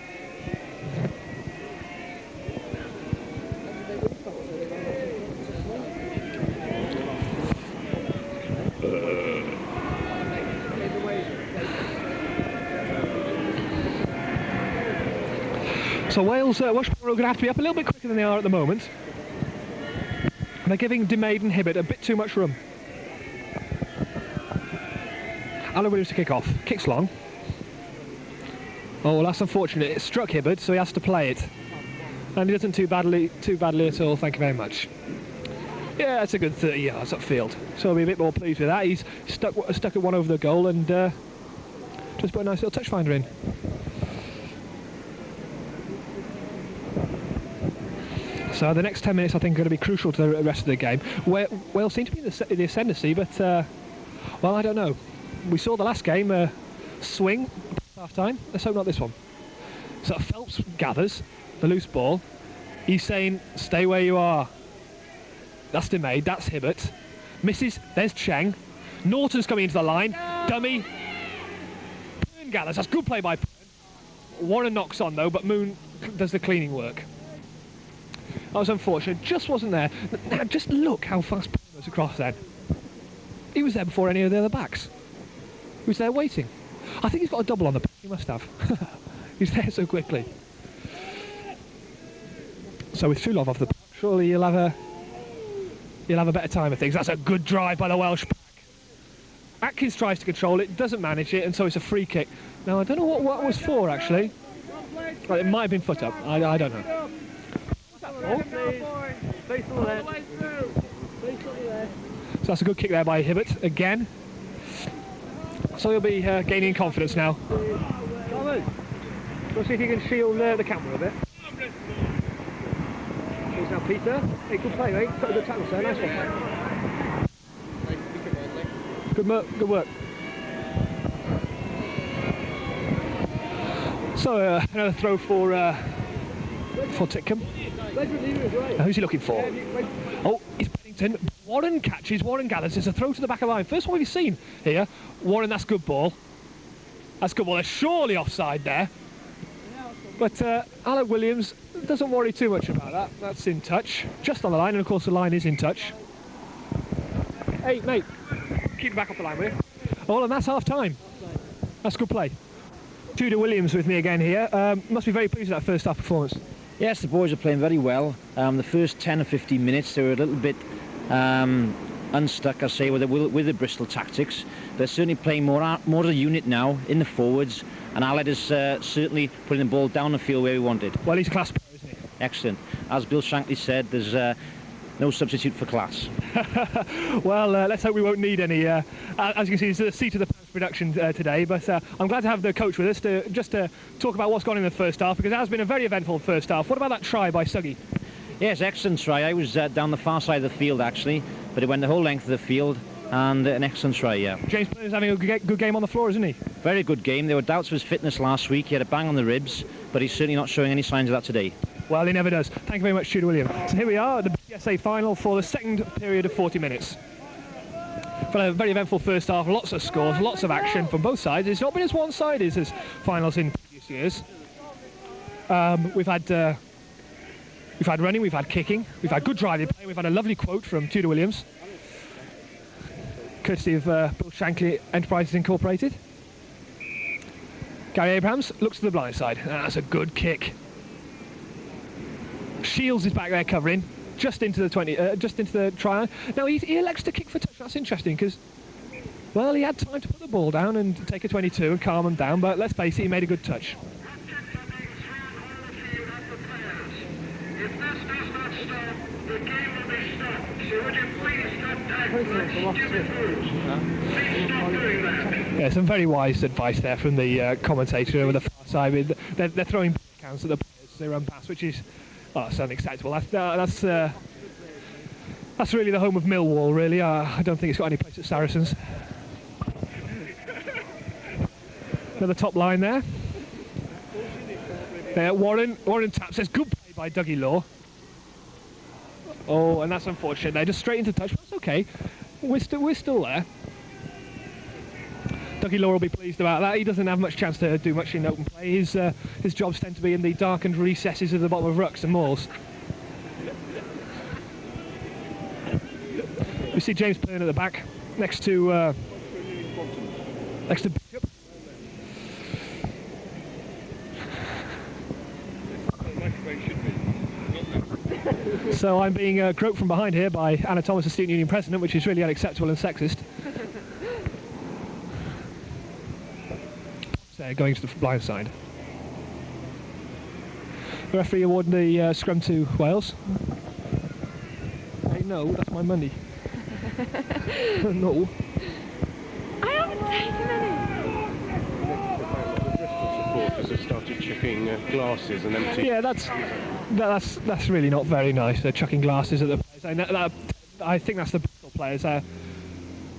So Welsh are going to have to be up a little bit quicker than they are at the moment. And they're giving Demaid and Hibbert a bit too much room. Alan Williams to kick off. Kicks long. Oh, well, that's unfortunate. It struck Hibbert, so he has to play it. And he doesn't too badly at all, thank you very much. Yeah, that's a good 30 yards upfield. So I'll be a bit more pleased with that. He's stuck at one over the goal and just put a nice little touch finder in. So the next 10 minutes I think are going to be crucial to the rest of the game. Wales seem to be in the ascendancy, but well, I don't know. We saw the last game swing half time. Let's hope not this one. So Phelps gathers the loose ball. He's saying, "Stay where you are." That's Demaid. That's Hibbert. Misses. There's Cheng. Norton's coming into the line. Dummy. Moon gathers. That's good play by Pern. Warren knocks on though, but Moon does the cleaning work. That was unfortunate. Just wasn't there. Now, just look how fast Pern was across then. He was there before any of the other backs. He was there waiting. I think he's got a double on the pitch. He must have. He's there so quickly. So with Fulov off the back, surely you'll have a better time of things. That's a good drive by the Welsh back. Atkins tries to control it, doesn't manage it, and so it's a free kick. Now I don't know what it was for actually. Well, it might have been foot up. I don't know. Face on the left. So that's a good kick there by Hibbert again. So he'll be gaining confidence now. Thomas, We'll see if you can shield the camera a bit. Here's now Peter. Hey, good play, mate. Got a good tackle, sir. Nice one. Good work. So another throw for Titcombe. Who's he looking for? Oh, it's Pennington. Warren catches. Warren gathers. It's a throw to the back of the line. First one we've seen here. Warren, that's good ball. That's good ball. They're surely offside there. But Alec Williams doesn't worry too much about that. That's in touch. Just on the line, and of course the line is in touch. Hey, mate. Keep it back up the line, will you? Oh, and that's half time. That's good play. Tudor Williams with me again here. Must be very pleased with that first half performance. Yes, the boys are playing very well. The first 10 or 15 minutes they were a little bit unstuck, I say, with the Bristol tactics. They're certainly playing more as a unit now in the forwards, and Aled is certainly putting the ball down the field where we wanted. Well, he's a class player, isn't he? Excellent. As Bill Shankly said, there's no substitute for class. Well, let's hope we won't need any. As you can see, it's the seat of the pants production today, but I'm glad to have the coach with us to talk about what's gone in the first half, because it has been a very eventful first half. What about that try by Suggy? Yes, excellent try. I was down the far side of the field actually, but it went the whole length of the field, and an excellent try, yeah. James Player's having a good game on the floor, isn't he? Very good game. There were doubts of his fitness last week. He had a bang on the ribs, but he's certainly not showing any signs of that today. Well, he never does. Thank you very much, Tudor William. So here we are at the BPSA final for the second period of 40 minutes. For a very eventful first half, lots of scores, lots of action from both sides. It's not been as one-sided as finals in previous years. We've had running, we've had kicking, we've had good driving play, we've had a lovely quote from Tudor Williams, courtesy of Bill Shankly Enterprises Incorporated. Gary Abrahams looks to the blind side. That's a good kick. Shields is back there covering, just into the 20, just into the try. Now he elects to kick for touch. That's interesting because, well, he had time to put the ball down and take a 22 and calm him down. But let's face it, he made a good touch. Yeah, some very wise advice there from the commentator over the far side. They're throwing counts at the players as they run past, which is it's unacceptable. That's really the home of Millwall, really. I don't think it's got any place at Saracens. Another top line there. Warren taps. Says good play by Dougie Law. Oh, and that's unfortunate. They're just straight into touch. That's okay. We're still there. Dougie Law will be pleased about that. He doesn't have much chance to do much in open play. His jobs tend to be in the darkened recesses of the bottom of rucks and mauls. We see James Payne at the back, next to Bishop. So I'm being groped from behind here by Anna Thomas, the Student Union President, which is really unacceptable and sexist. There, going to the blind side. The referee awarding the scrum to Wales. Hey, no, that's my money. No. I haven't taken any. Supporters have started chucking glasses and empty. Yeah, that's really not very nice. They're chucking glasses at the players. I think that's the Bristol players. I'm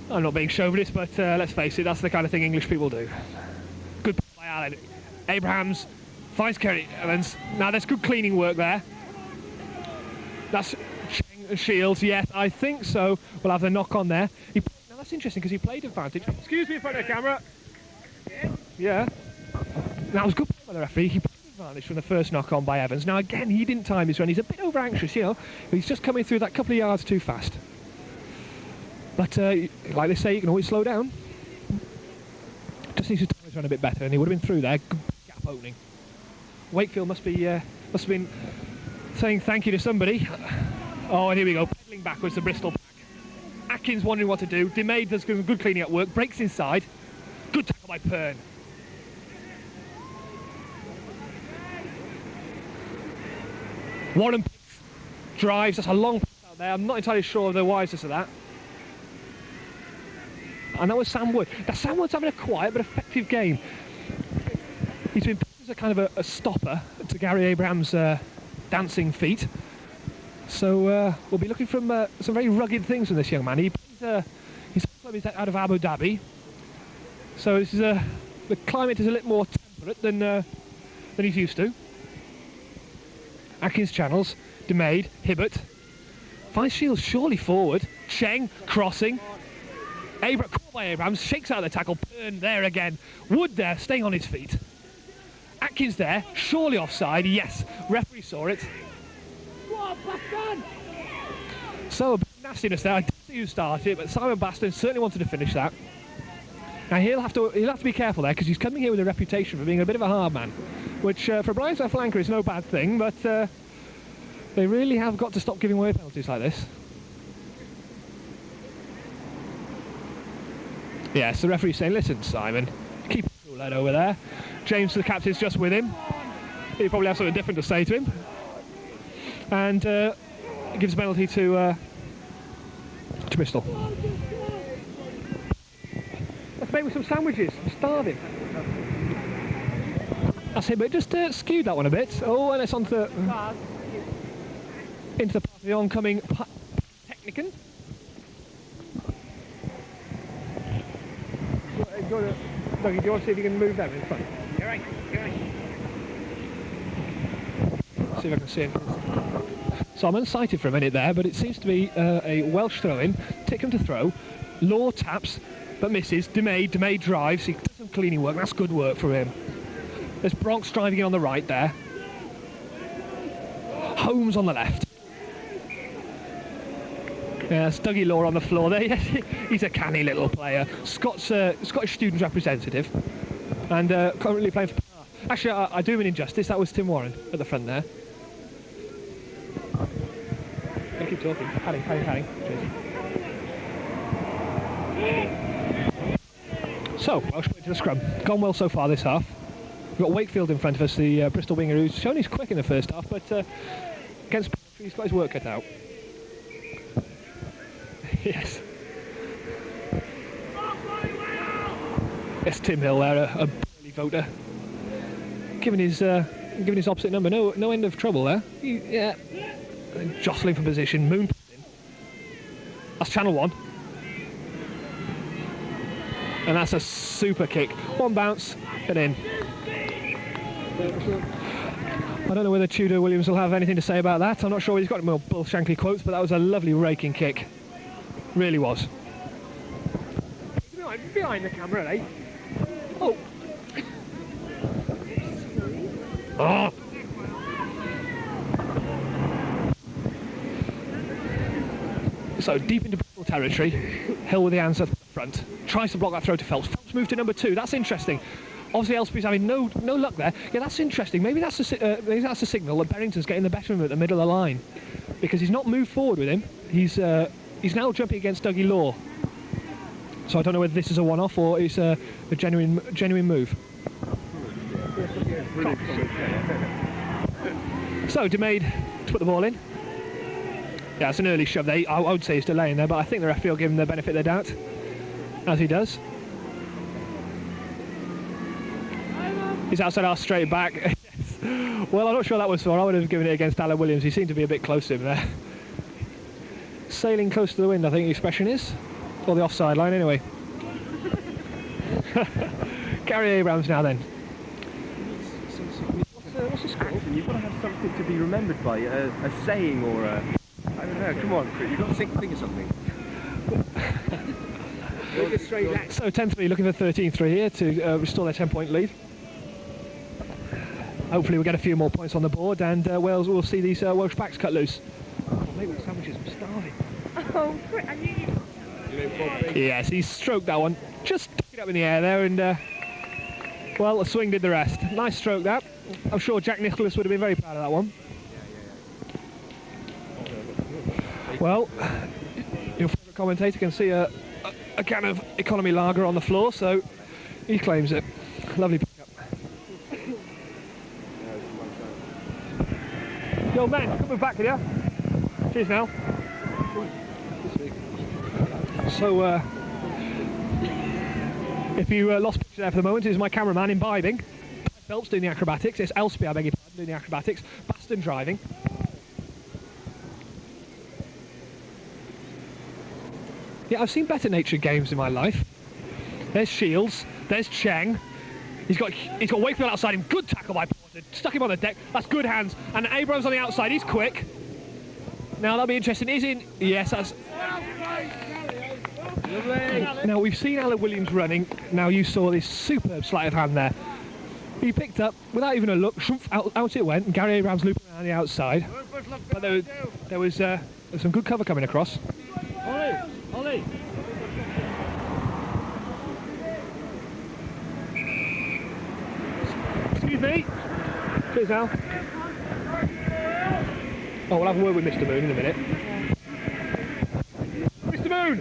not being chauvinist, but let's face it, that's the kind of thing English people do. Good play by Allen. Abrahams finds Kerry Evans. Now there's good cleaning work there. That's Shields, yes, I think so. We'll have the knock on there. Now that's interesting because he played advantage. Excuse me in front of the camera. Yeah. That was good play by the referee. He played advantage from the first knock on by Evans. Now again, he didn't time his run. He's a bit over anxious, you know. He's just coming through that couple of yards too fast. But like they say, you can always slow down. Just needs to time his run a bit better, and he would have been through there. Good gap opening. Wakefield must have been saying thank you to somebody. Oh, and here we go, pedaling backwards to Bristol back. Atkins wondering what to do. DeMade does good cleaning up work, breaks inside. Good tackle by Pern. Warren drives, that's a long pass out there. I'm not entirely sure of the wiseness of that. And that was Sam Wood. Now Sam Wood's having a quiet but effective game. He's been as a kind of a stopper to Gary Abrahams' dancing feet. So we'll be looking for some very rugged things from this young man. His club is out of Abu Dhabi, so this is the climate is a little more temperate than he's used to. Atkins channels, DeMade, Hibbert, finds Shields surely forward. Cheng crossing. Caught by Abrahams, shakes out the tackle. Pern there again. Wood there, staying on his feet. Atkins there, surely offside. Yes, referee saw it. So a bit of nastiness there. I didn't see who started it, but Simon Baston certainly wanted to finish that. Now he'll have to be careful there because he's coming here with a reputation for being a bit of a hard man, which for Brian South flanker is no bad thing, but they really have got to stop giving away penalties like this. Yes, the referee's saying, listen, Simon, keep a cool head over there. James, the captain's just with him. He'll probably have something different to say to him. And gives a penalty to Bristol. Let's make me some sandwiches. I'm starving. That's it, but just skewed that one a bit. Oh, and it's onto the, into the path of the oncoming Technican. Dougie, do you want to see if you can move them in front? You're right, you're right. See if I can see him. So I'm unsighted for a minute there, but it seems to be a Welsh throw-in. Tickham to throw. Law taps, but misses. DeMay drives. He does some cleaning work. That's good work for him. There's Bronx driving in on the right there. Holmes on the left. Yeah, it's Dougie Law on the floor there. Yes, he's a canny little player. Scottish student representative, and currently playing for. Actually, I do him an injustice. That was Tim Warren at the front there. I'll keep talking. Padding. So, Welsh way to the scrum. Gone well so far this half. We've got Wakefield in front of us, the Bristol winger, who's shown he's quick in the first half, but against Poetry, he's got his work cut out. Yes. Yes, Tim Hill there, a burly voter. Giving his opposite number no end of trouble there. Yeah. And jostling for position, Moon in. That's Channel 1. And that's a super kick. One bounce and in. I don't know whether Tudor Williams will have anything to say about that. I'm not sure he's got more Bull Shankly quotes, but that was a lovely raking kick. Really was. Behind the camera, eh? Oh. Oh. So deep into Bristol territory, Hill with the hands at the front. Tries to block that throw to Phelps. Phelps moved to number 2. That's interesting. Obviously, Elspie's having no luck there. Yeah, that's interesting. Maybe that's a signal that Berrington's getting the better of him at the middle of the line, because he's not moved forward with him. He's now jumping against Dougie Law. So I don't know whether this is a one-off or it's a genuine move. So DeMade to put the ball in. Yeah, it's an early shove there. I would say he's delaying there, but I think the referee will give him the benefit of the doubt, as he does. He's outside our straight back. Yes. Well, I'm not sure that was for. I would have given it against Alan Williams. He seemed to be a bit close to him there. Sailing close to the wind, I think the expression is. Or the offside line, anyway. Gary Abrams now then. What's the score? You've got to have something to be remembered by, a saying or a... I don't know, come on, you've got to think of something. So 10-3, looking for 13-3 here to restore their 10-point lead. Hopefully we'll get a few more points on the board, and Wales will see these Welsh backs cut loose. Oh, maybe the sandwiches, I'm starving. Oh, I knew you. Yes, he stroked that one. Just took it up in the air there, and well, the swing did the rest. Nice stroke that. I'm sure Jack Nicholas would have been very proud of that one. Well, your favourite commentator can see a can of economy lager on the floor, so he claims it. Lovely pickup. Yo, man, come back with you. Cheers now. So, if you lost picture there for the moment, is my cameraman imbibing. Phelps doing the acrobatics. It's Elspie, I beg your pardon, doing the acrobatics. Baston driving. Yeah, I've seen better natured games in my life. There's Shields. There's Cheng. He's got Wakefield outside him. Good tackle by Porter. Stuck him on the deck. That's good hands. And Abrams on the outside. He's quick. Now that'll be interesting. Is in? Yes, that's. Now we've seen Alan Williams running. Now you saw this superb sleight of hand there. He picked up without even a look. Out it went. And Gary Abrams looping around the outside. But there was some good cover coming across. Ollie. Excuse me. Cheers now. Oh, we'll have a word with Mr. Moon in a minute. Mr. Moon!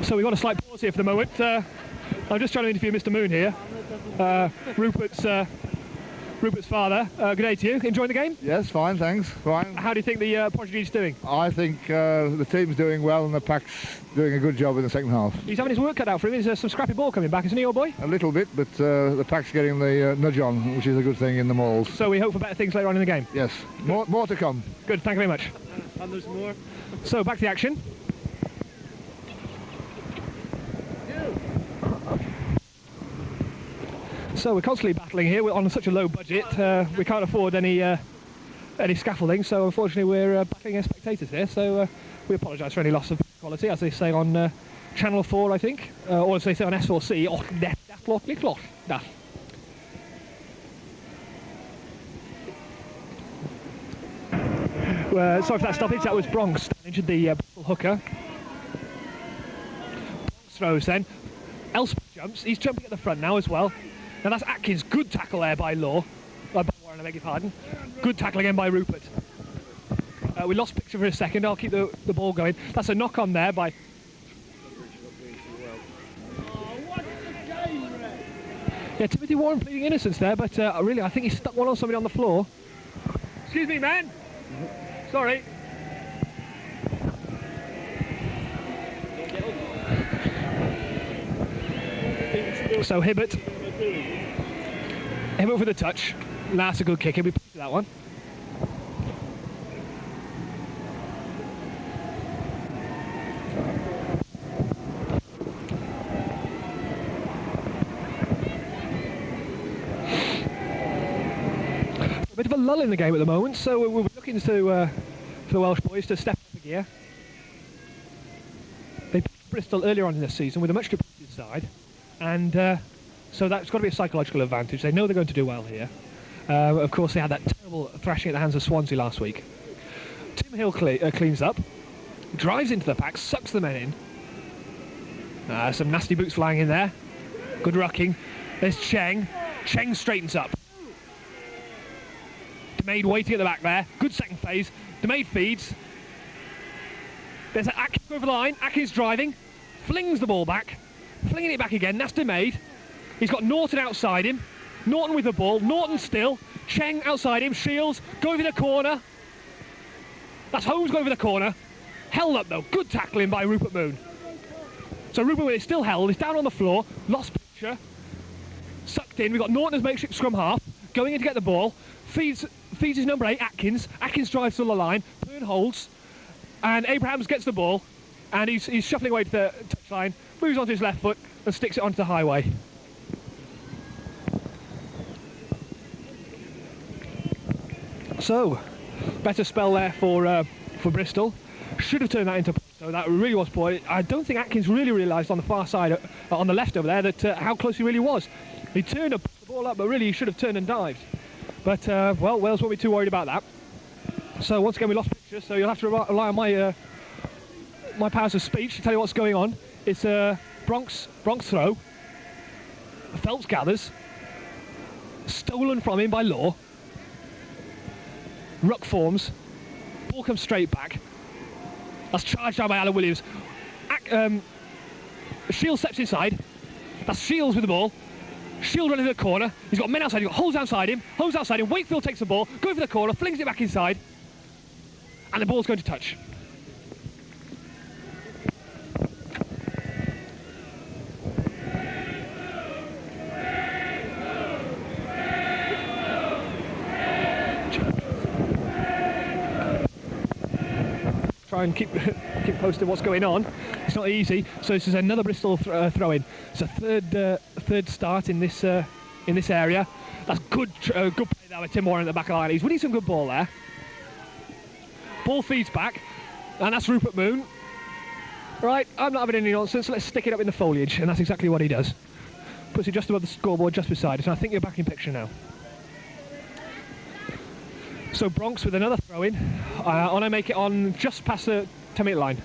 So we've got a slight pause here for the moment. I'm just trying to interview Mr. Moon here. Rupert's father. Good day to you. Enjoying the game? Yes, fine, thanks. Fine. How do you think the Portuguese are doing? I think the team's doing well and the pack's doing a good job in the second half. He's having his work cut out for him. There's some scrappy ball coming back, isn't he, old boy? A little bit, but the pack's getting the nudge on, which is a good thing in the mauls. So we hope for better things later on in the game? Yes, more to come. Good, thank you very much. And there's more. So back to the action. So we're constantly battling here. We're on such a low budget. We can't afford any scaffolding, so unfortunately we're battling against spectators here. So we apologise for any loss of quality, as they say on Channel 4, I think, or as they say on S4C. Sorry for that stoppage. That was Bronx injured the hooker. Bronx throws then. Elspeth jumps. He's jumping at the front now as well. Now that's Atkins. Good tackle there by Law. By Warren, I beg your pardon. Good tackle again by Rupert. We lost picture for a second. I'll keep the ball going. That's a knock on there by... Yeah, Timothy Warren pleading innocence there, but really I think he stuck one on somebody on the floor. Excuse me, man. Sorry. So Hibbert with a touch. That's a good kick. He'll be pleased with that one. A bit of a lull in the game at the moment, so we're looking to for the Welsh boys to step up a gear. They beat Bristol earlier on in the season with a much depleted side, and so that's got to be a psychological advantage. They know they're going to do well here. Of course, they had that terrible thrashing at the hands of Swansea last week. Tim Hill cleans up, drives into the pack, sucks the men in. Some nasty boots flying in there. Good rucking. There's Cheng. Cheng straightens up. DeMaid waiting at the back there. Good second phase. DeMaid feeds. There's Atkins over the line. Atkins driving. Flings the ball back. Flinging it back again. That's DeMaid. He's got Norton outside him. Norton with the ball. Norton still. Cheng outside him. Shields. Go over the corner. That's Holmes going over the corner. Held up though. Good tackling by Rupert Moon. So Rupert Moon is still held. He's down on the floor. Lost picture. Sucked in. We've got Norton as makeshift scrum half. Going in to get the ball. Feeds his number 8, Atkins. Atkins drives to the line. Pern holds. And Abrahams gets the ball. And he's shuffling away to the touchline. Moves onto his left foot and sticks it onto the highway. So, better spell there for Bristol. Should have turned that into point, so that really was point. I don't think Atkins really realised on the far side, on the left over there, that how close he really was. He turned the ball up, but really he should have turned and dived. But, well, Wales won't be too worried about that. So, once again, we lost picture, so you'll have to rely on my my powers of speech to tell you what's going on. It's a Bronx throw. Phelps gathers. Stolen from him by Law. Ruck forms. Ball comes straight back. That's charged down by Alan Williams. Shields steps inside. That's Shields with the ball. Shield running to the corner. He's got men outside. He's got Holmes outside him. Holmes outside him. Wakefield takes the ball. Goes for the corner. Flings it back inside. And the ball's going to touch. Try and keep posted what's going on. It's not easy. So this is another Bristol throw-in. It's a third start in this area. That's good play there with Tim Warren at the back of the line. He's winning some good ball there. Ball feeds back, and that's Rupert Moon. Right, I'm not having any nonsense. Let's stick it up in the foliage, and that's exactly what he does. Puts it just above the scoreboard, just beside it. And I think you're back in picture now. So Bronx with another throw-in. I make it on just past the 10-metre line.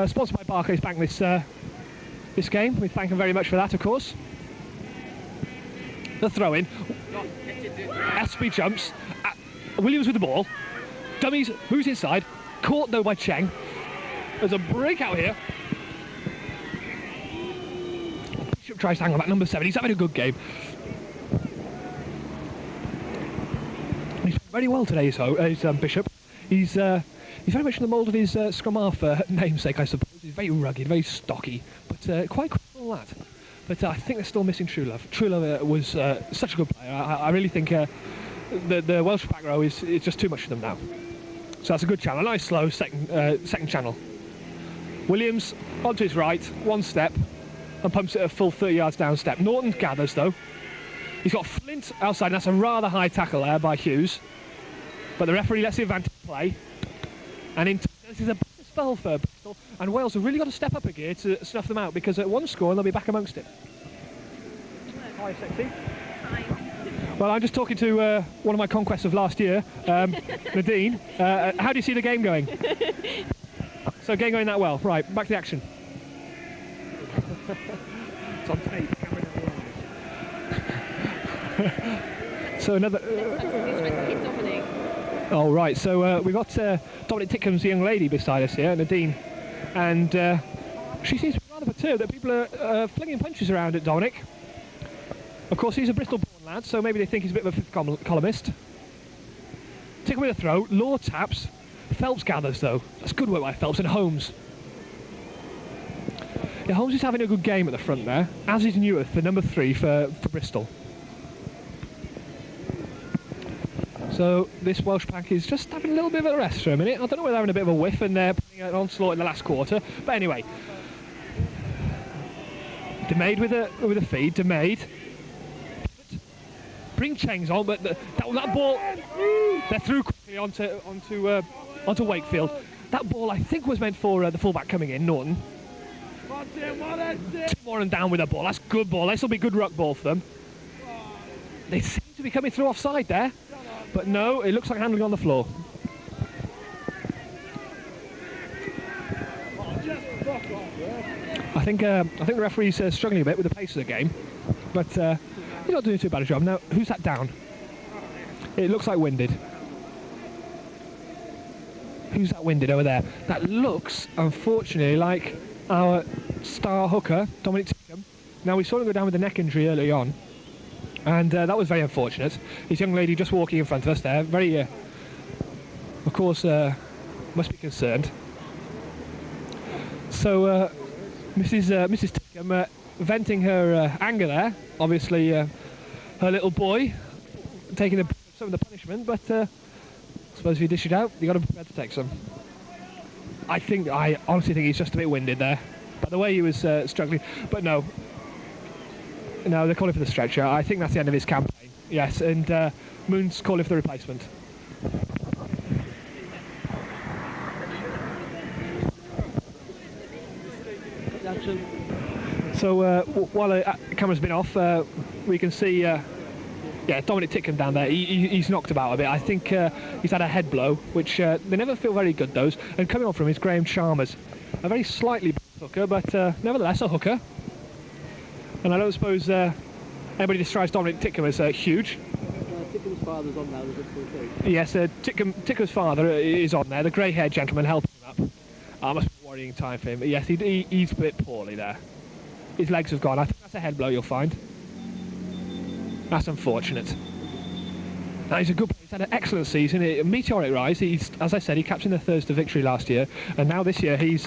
Sponsored by Barclays Bank this game. We thank them very much for that, of course. The throw-in. Espy jumps. Williams with the ball. Dummies moves inside. Caught though by Cheng. There's a breakout here. tries to hang on that number 7. He's having a good game. He's played very well today, Bishop. He's very much in the mould of his scrum half namesake, I suppose. He's very rugged, very stocky, but quite quick and all that. But I think they're still missing True Love. True Love was such a good player. I really think the Welsh back row is just too much for them now. So that's a good channel, a nice slow second channel. Williams onto his right, one step, and pumps it a full 30 yards down step. Norton gathers though. He's got Flint outside, and that's a rather high tackle there by Hughes. But the referee lets the advantage play. And this is a spell for Bristol, and Wales have really got to step up a gear to snuff them out, because at one score they'll be back amongst it. Hi, Sexy. Hi. Well, I'm just talking to one of my conquests of last year, Nadine. How do you see the game going? So, game going that well. Right, back to the action. It's on tape. So another... Oh, right, so we've got Dominic Tickham's young lady beside us here, Nadine, and she seems to be rather perturbed that people are flinging punches around at Dominic. Of course, he's a Bristol-born lad, so maybe they think he's a bit of a fifth columnist. Tickham with a throw, Law taps, Phelps gathers though. That's good work by Phelps, and Holmes. Yeah, Holmes is having a good game at the front there, as is Newith, the number 3 for Bristol. So this Welsh pack is just having a little bit of a rest for a minute. I don't know whether they're having a bit of a whiff and they're putting an onslaught in the last quarter. But anyway, DeMaid with a feed. DeMaid. Bring Chengs on, but that ball they're through quickly onto Wakefield. That ball I think was meant for the fullback coming in, Norton. Tim Warren down with a ball. That's good ball. This will be good ruck ball for them. They seem to be coming through offside there. But no, it looks like handling on the floor. I think the referee's struggling a bit with the pace of the game, but he's not doing too bad a job. Now, who's that down? It looks like Winded. Who's that Winded over there? That looks, unfortunately, like our star hooker, Dominic Tickham. Now, we saw him go down with a neck injury early on. And that was very unfortunate. His young lady just walking in front of us there, very, of course, must be concerned. So Mrs. Tickham venting her anger there. Obviously, her little boy taking some of the punishment, but I suppose if you dish it out, you've got to be prepared to take some. I honestly think he's just a bit winded there. By the way he was struggling, but no. No, they're calling for the stretcher. I think that's the end of his campaign. Yes, and Moon's calling for the replacement. So while the camera's been off, we can see Dominic Tickham down there. He's knocked about a bit. I think he's had a head blow, which they never feel very good, those. And coming on from him is Graham Chalmers, a very slightly hooker, but nevertheless a hooker. And I don't suppose anybody describes Dominic Tickham as huge. Tickham's father's on there. Yes, Tickham's father is on there, the grey-haired gentleman helping him up. Must be a worrying time for him. But yes, he's a bit poorly there. His legs have gone. I think that's a head blow, you'll find. That's unfortunate. Now, he's a good player. He's had an excellent season, a meteoric rise. As I said, he captained the Thursday victory last year, and now this year he's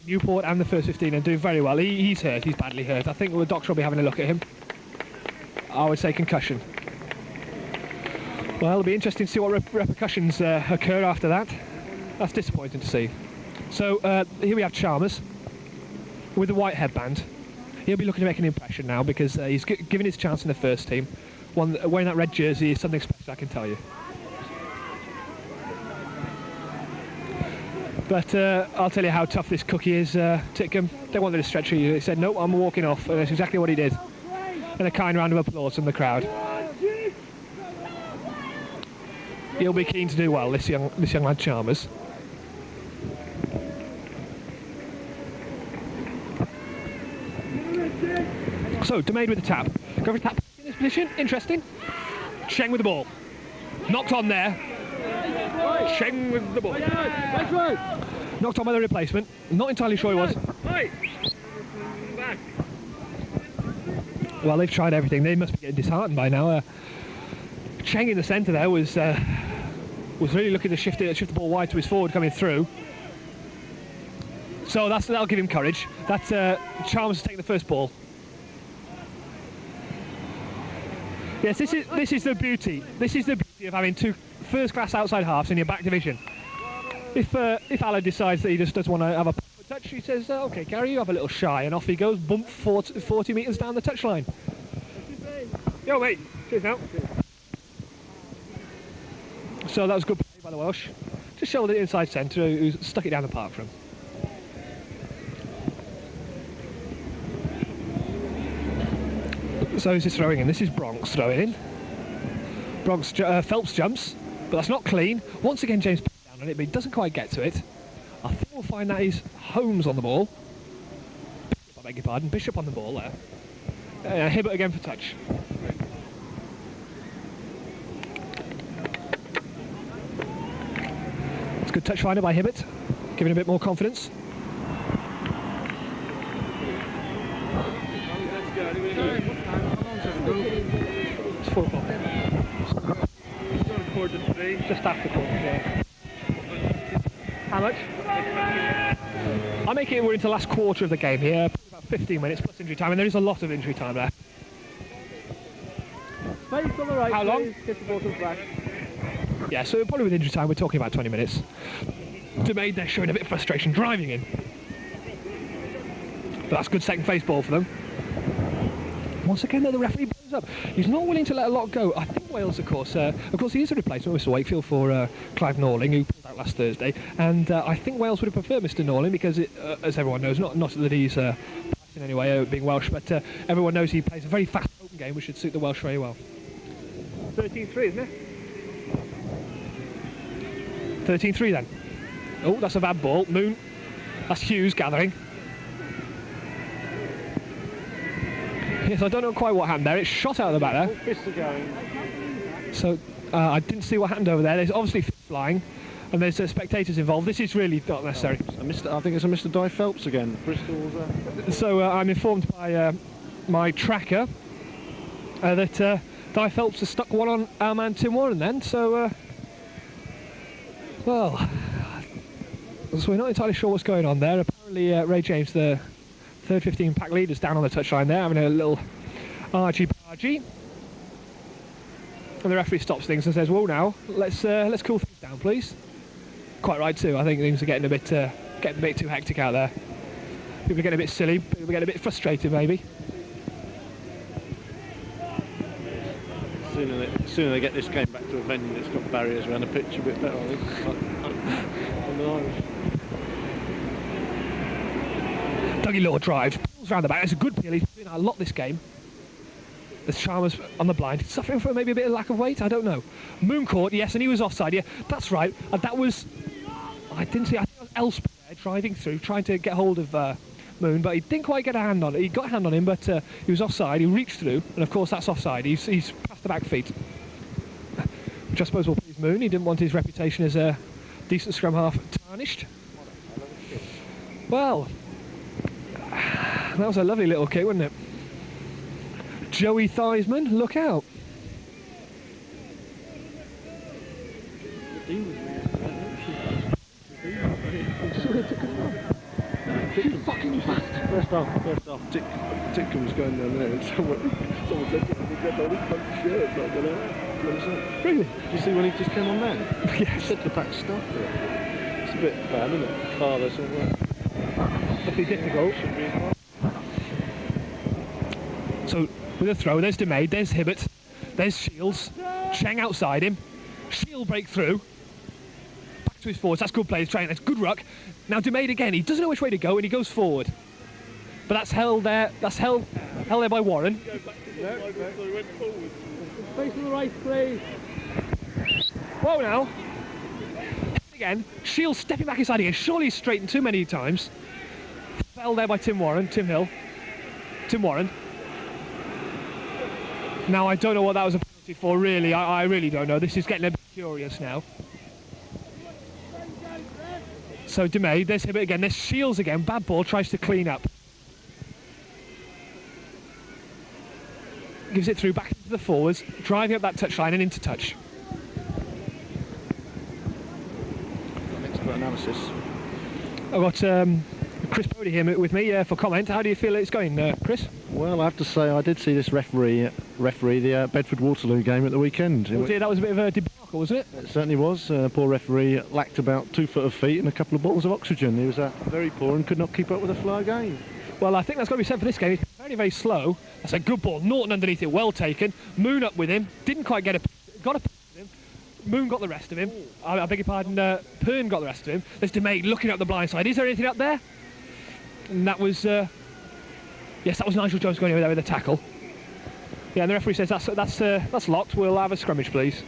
Newport and the first 15 and doing very well. He's hurt. He's badly hurt. I think the doctor will be having a look at him. I would say concussion. Well, it'll be interesting to see what repercussions occur after that. That's disappointing to see. So here we have Chalmers with the white headband. He'll be looking to make an impression now because he's given his chance in the first team. Wearing that red jersey is something special, I can tell you. But I'll tell you how tough this cookie is, Tickham. They wanted to stretch you. They said, no, I'm walking off. And that's exactly what he did. And a kind round of applause from the crowd. He'll be keen to do well, this young lad Chalmers. So, DeMaid with the tap. Go for a tap in this position. Interesting. Cheng with the ball. Knocked on there. Cheng with the ball. Knocked on by the replacement. Not entirely sure he was. Well, they've tried everything. They must be getting disheartened by now. Cheng in the centre there was really looking to shift the ball wide to his forward coming through. So that'll give him courage. That Chalmers has taken the first ball. Yes, this is the beauty. This is the beauty of having two first-class outside halves in your back division. If Alan decides that he just doesn't want to have a touch, he says, "Okay, Gary, you have a little shy," and off he goes, bump 40 metres down the touchline. Yo, mate. Cheers now. So that was good play by the Welsh. Just shouldered it inside centre, who stuck it down the park for him. So who's this throwing in? This is Bronx throwing in. Phelps jumps, but that's not clean. Once again, James puts down on it, but he doesn't quite get to it. I think we'll find that is Holmes on the ball. Bishop, I beg your pardon. Bishop on the ball there. Hibbert again for touch. It's a good touch finder by Hibbert, giving a bit more confidence. It's 4 o'clock. Just after 4, yeah. How much? I make it we're into the last quarter of the game here, about 15 minutes plus injury time, and there is a lot of injury time there. Space on the right. How long? Get the ball to the back. Yeah, so probably with injury time we're talking about 20 minutes. DeMade, they're showing a bit of frustration driving in. But that's good second phase ball for them. Once again, though, the referee blows up. He's not willing to let a lot go. I think Wales, of course, he is a replacement, Mr. Wakefield, for Clive Norling, who pulled out last Thursday. And I think Wales would have preferred Mr. Norling because, as everyone knows, not that he's in any way being Welsh, but everyone knows he plays a very fast open game, which should suit the Welsh very well. 13-3, isn't it? 13-3 then. Oh, that's a bad ball. Moon. That's Hughes gathering. Yes, I don't know quite what happened there. It's shot out of the back there. Fists are going. So I didn't see what happened over there. There's obviously fists flying, and there's spectators involved. This is really not necessary. I think it's a Mr. Di Phelps again. Bristol's. So I'm informed by my tracker that Di Phelps has stuck one on our man Tim Warren then. So, well, so we're not entirely sure what's going on there. Apparently Ray James, the third 15 pack leader's down on the touchline there, having a little argy-bargy. And the referee stops things and says, "Whoa, now let's cool things down, please." Quite right too. I think things are getting a bit too hectic out there. People are getting a bit silly. People are getting a bit frustrated, maybe. Sooner they get this game back to a venue that's got barriers around the pitch a bit better, I think. Dougie Law drives, pulls round the back. It's a good peel. He's doing a lot this game. There's Chalmers on the blind. He's suffering from maybe a bit of lack of weight. I don't know. Moon caught, yes, and he was offside. Yeah, that's right. That was. I didn't see. I think it was Elspeth there driving through, trying to get hold of Moon, but he didn't quite get a hand on it. He got a hand on him, but he was offside. He reached through, and of course that's offside. He's past the back feet, which I suppose will please Moon. He didn't want his reputation as a decent scrum half tarnished. Well. That was a lovely little kick, wasn't it? Joey Theismann, look out. Too fucking fast. First off. Tickum's going down there and someone's looking at me, get on his fucking shirt, not gonna. Really? Did you see when he just came on there? Yes. He said the back stop. It's a bit bad, isn't it? Father somewhere. Must be difficult. So with a throw, there's DeMade, there's Hibbert, there's Shields, Cheng outside him, Shield break through, back to his forwards, that's good play, that's good ruck. Now DeMade again, he doesn't know which way to go and he goes forward. But that's held there by Warren. Face on the right, please. Whoa now. Again, Shields stepping back inside again, surely he's straightened too many times. Held there by Tim Warren. Now I don't know what that was a penalty for, really. I really don't know. This is getting a bit curious now. So DeMade, there's Hibbert again, there's Shields again. Bad ball, tries to clean up. gives it through back into the forwards, driving up that touchline and into touch. Expert analysis. I've got Chris Bodie here with me for comment. How do you feel it's going, Chris? Well, I have to say I did see this referee the Bedford Waterloo game at the weekend. Oh dear, that was a bit of a debacle, wasn't it? It certainly was. Poor referee lacked about 2 foot of feet and a couple of bottles of oxygen. He was very poor and could not keep up with the flow of game. Well, I think that's got to be said for this game. He's very, very slow. That's a good ball. Norton underneath it, well taken. Moon up with him. Didn't quite get got a piece with him. Moon got the rest of him. I beg your pardon, Pern got the rest of him. There's DeMay looking up the blind side. Is there anything up there? And that was, yes, that was Nigel Jones going over there with a tackle. Yeah, and the referee says that's locked. We'll have a scrummage, please.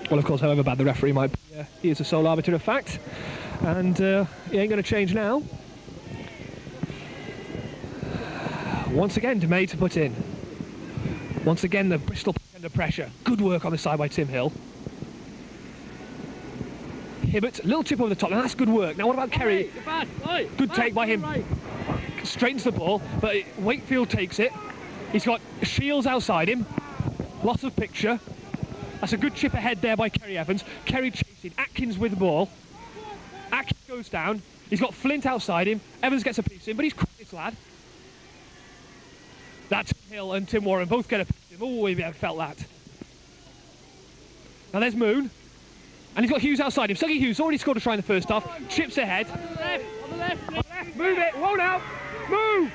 Well, of course, however bad the referee might be, he is the sole arbiter of fact. And he ain't going to change now. Once again, DeMay to put in. Once again, the Bristol under pressure. Good work on the side by Tim Hill. Hibbert, little chip over the top, and that's good work. Now what about Kerry? Good take by him. Straightens the ball, but Wakefield takes it. He's got Shields outside him. Lots of picture. That's a good chip ahead there by Kerry Evans. Kerry chasing, Atkins with the ball. Atkins goes down. He's got Flint outside him. Evans gets a piece in, but he's quick, this lad. That's Hill and Tim Warren both get a piece in. Oh, we felt that. Now there's Moon. And he's got Hughes outside him. Suggy Hughes already scored a try in the first half. Chips ahead. On the left. Move it. Whoa now. Move.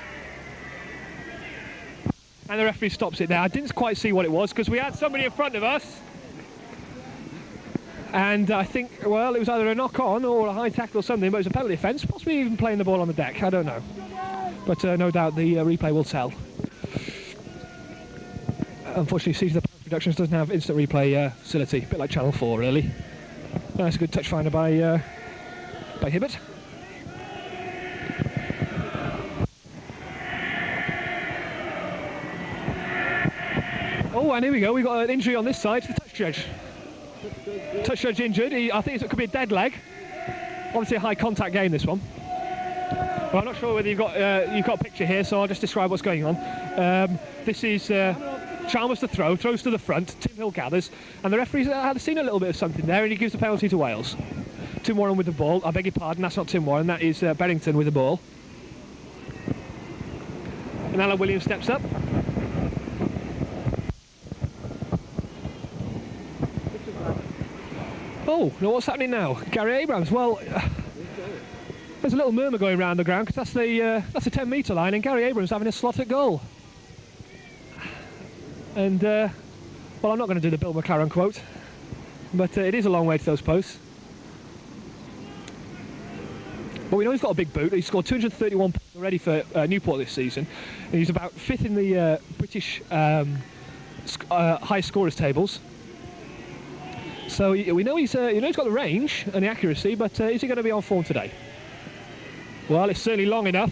And the referee stops it there. I didn't quite see what it was because we had somebody in front of us. And I think, well, it was either a knock-on or a high tackle or something, but it was a penalty offence. Possibly even playing the ball on the deck. I don't know. But no doubt the replay will tell. Unfortunately, Caesar the Power Productions doesn't have instant replay facility. A bit like Channel 4, really. That's a good touch finder by Hibbert. Oh, and here we go. We've got an injury on this side to the touch judge. Touch judge injured. I think it could be a dead leg. Obviously a high contact game, this one. Well, I'm not sure whether you've got a picture here, so I'll just describe what's going on. This is Chalmers to throw, throws to the front, Tim Hill gathers, and the referee's had seen a little bit of something there, and he gives the penalty to Wales. Tim Warren with the ball. I beg your pardon, that's not Tim Warren, that is Berrington with the ball. And Alan Williams steps up. Oh, now what's happening now? Gary Abrams. Well, there's a little murmur going around the ground because that's a 10-metre line, and Gary Abrams having a slot at goal. And well, I'm not going to do the Bill McLaren quote, but it is a long way to those posts. But we know he's got a big boot. He's scored 231 points already for Newport this season, and he's about 5th in the British high scorers tables. So we know he's got the range and the accuracy, but is he going to be on form today? Well, it's certainly long enough.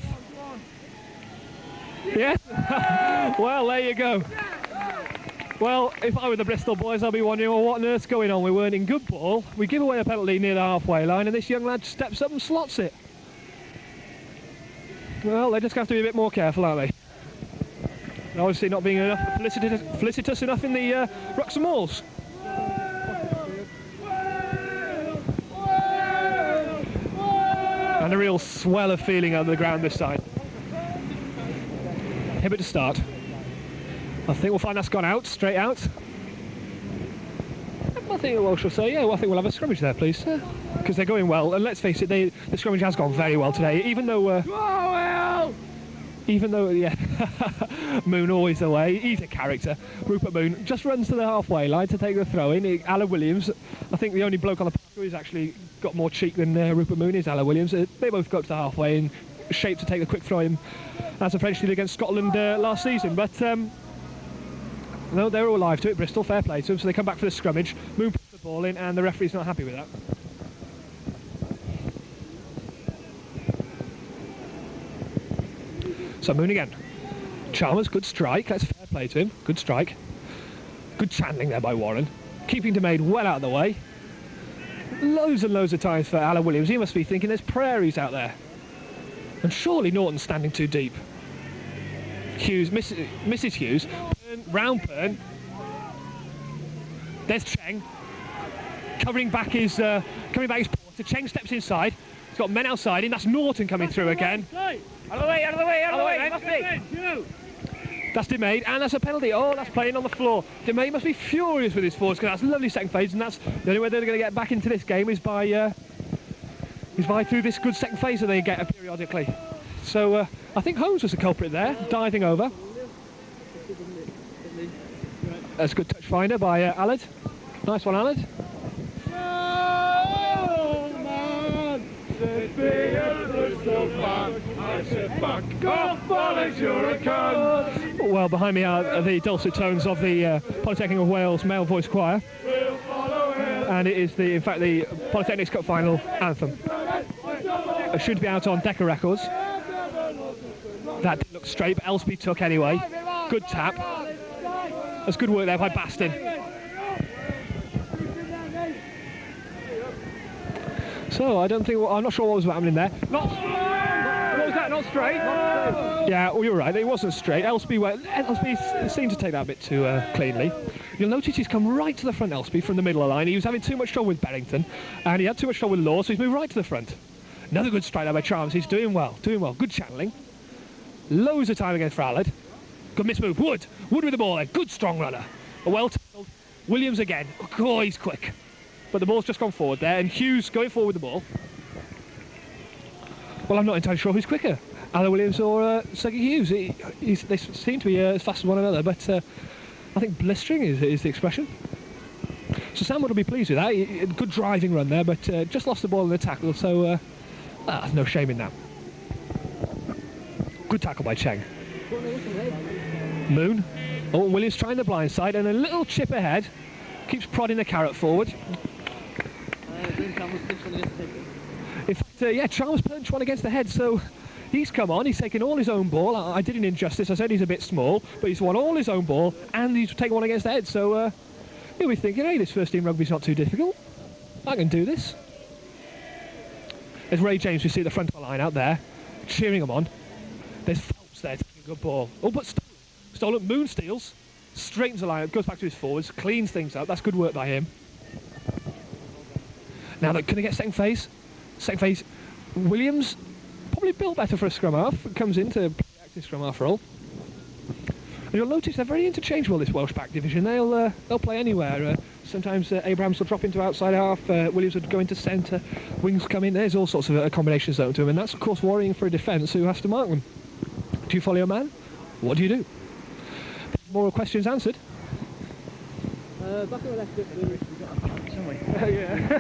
Yes. Well, there you go. Well, if I were the Bristol boys, I'd be wondering, well, what on earth's going on? We weren't in good ball. We give away a penalty near the halfway line, and this young lad steps up and slots it. Well, they just have to be a bit more careful, aren't they? Obviously not being enough felicitous enough in the Wroxham Walls. And a real swell of feeling under the ground this side. Hibbert to start. I think we'll find that's gone out, straight out. I think Welsh will say, yeah, well, I think we'll have a scrummage there, please. Because they're going well, and let's face it, the scrummage has gone very well today, even though... yeah, Moon always away, he's a character. Rupert Moon just runs to the halfway line to take the throw in. Alan Williams, I think the only bloke on the park who's actually got more cheek than Rupert Moon is Alan Williams. They both go up to the halfway in shape to take the quick throw in, as the French did against Scotland last season. But no, they're all alive to it, Bristol, fair play to them. So they come back for the scrummage. Moon puts the ball in, and the referee's not happy with that. So Moon again. Chalmers, good strike. That's fair play to him. Good strike. Good channeling there by Warren. Keeping DeMay well out of the way. Loads and loads of times for Alan Williams. He must be thinking there's prairies out there. And surely Norton's standing too deep. Hughes, Mrs. Hughes, round Pern. There's Cheng, covering back his porter. Cheng steps inside. He's got men outside him. That's Norton coming through again. Out of the way, out of the way, out of the way. Must be. That's DeMaid, and that's a penalty. Oh, that's playing on the floor. DeMaid must be furious with his forwards because that's a lovely second phase, and that's the only way they're going to get back into this game is by through this good second phase that they get periodically. So I think Holmes was the culprit there, diving over. That's a good touch finder by Allard. Nice one, Allard. Well, behind me are the dulcet tones of the Polytechnic of Wales male voice choir, and it is in fact the Polytechnics Cup Final anthem. It should be out on Decca Records. That didn't look straight, but Elsby took anyway. Good tap. That's good work there by Baston. So I'm not sure what was happening there. What was that? Not straight? Yeah, well, you're right. It wasn't straight. Elsby seemed to take that a bit too cleanly. You'll notice he's come right to the front, Elsby, from the middle of the line. He was having too much trouble with Barrington, and he had too much trouble with Law, so he's moved right to the front. Another good strike there by Charms. He's doing well. Good channeling. Loads of time against Allard. Good mismove. Wood with the ball there. Good strong runner. Well tackled. Williams again. Oh, he's quick. But the ball's just gone forward there, and Hughes going forward with the ball. Well, I'm not entirely sure who's quicker, Alan Williams or Sergey Hughes. They seem to be as fast as one another, but I think blistering is the expression. So Sam would be pleased with that. Good driving run there, but just lost the ball in the tackle, so no shame in that. Good tackle by Cheng. Moon. Oh, Williams trying the blind side, and a little chip ahead. Keeps prodding the carrot forward. In fact, Charles punched one against the head, so he's come on, he's taken all his own ball. I did an injustice, I said he's a bit small, but he's won all his own ball, and he's taken one against the head, so he'll be thinking, hey, this first team rugby's not too difficult. I can do this. There's Ray James, we see at the front of the line out there, cheering him on. There's Phelps there taking a good ball. Oh, but stolen. Moon steals, straightens the line up, goes back to his forwards, cleans things up. That's good work by him. Now, can they get second phase? Second phase, Williams, probably built better for a scrum half, comes in to play active scrum half role. And you'll notice they're very interchangeable, this Welsh back division. They'll play anywhere. Sometimes Abrahams will drop into outside half, Williams would go into centre, wings come in. There's all sorts of combinations open to him, and that's of course worrying for a defence who has to mark them. Do you follow your man? What do you do? More questions answered. Back on the left bit, we've got a punch, haven't we? Yeah.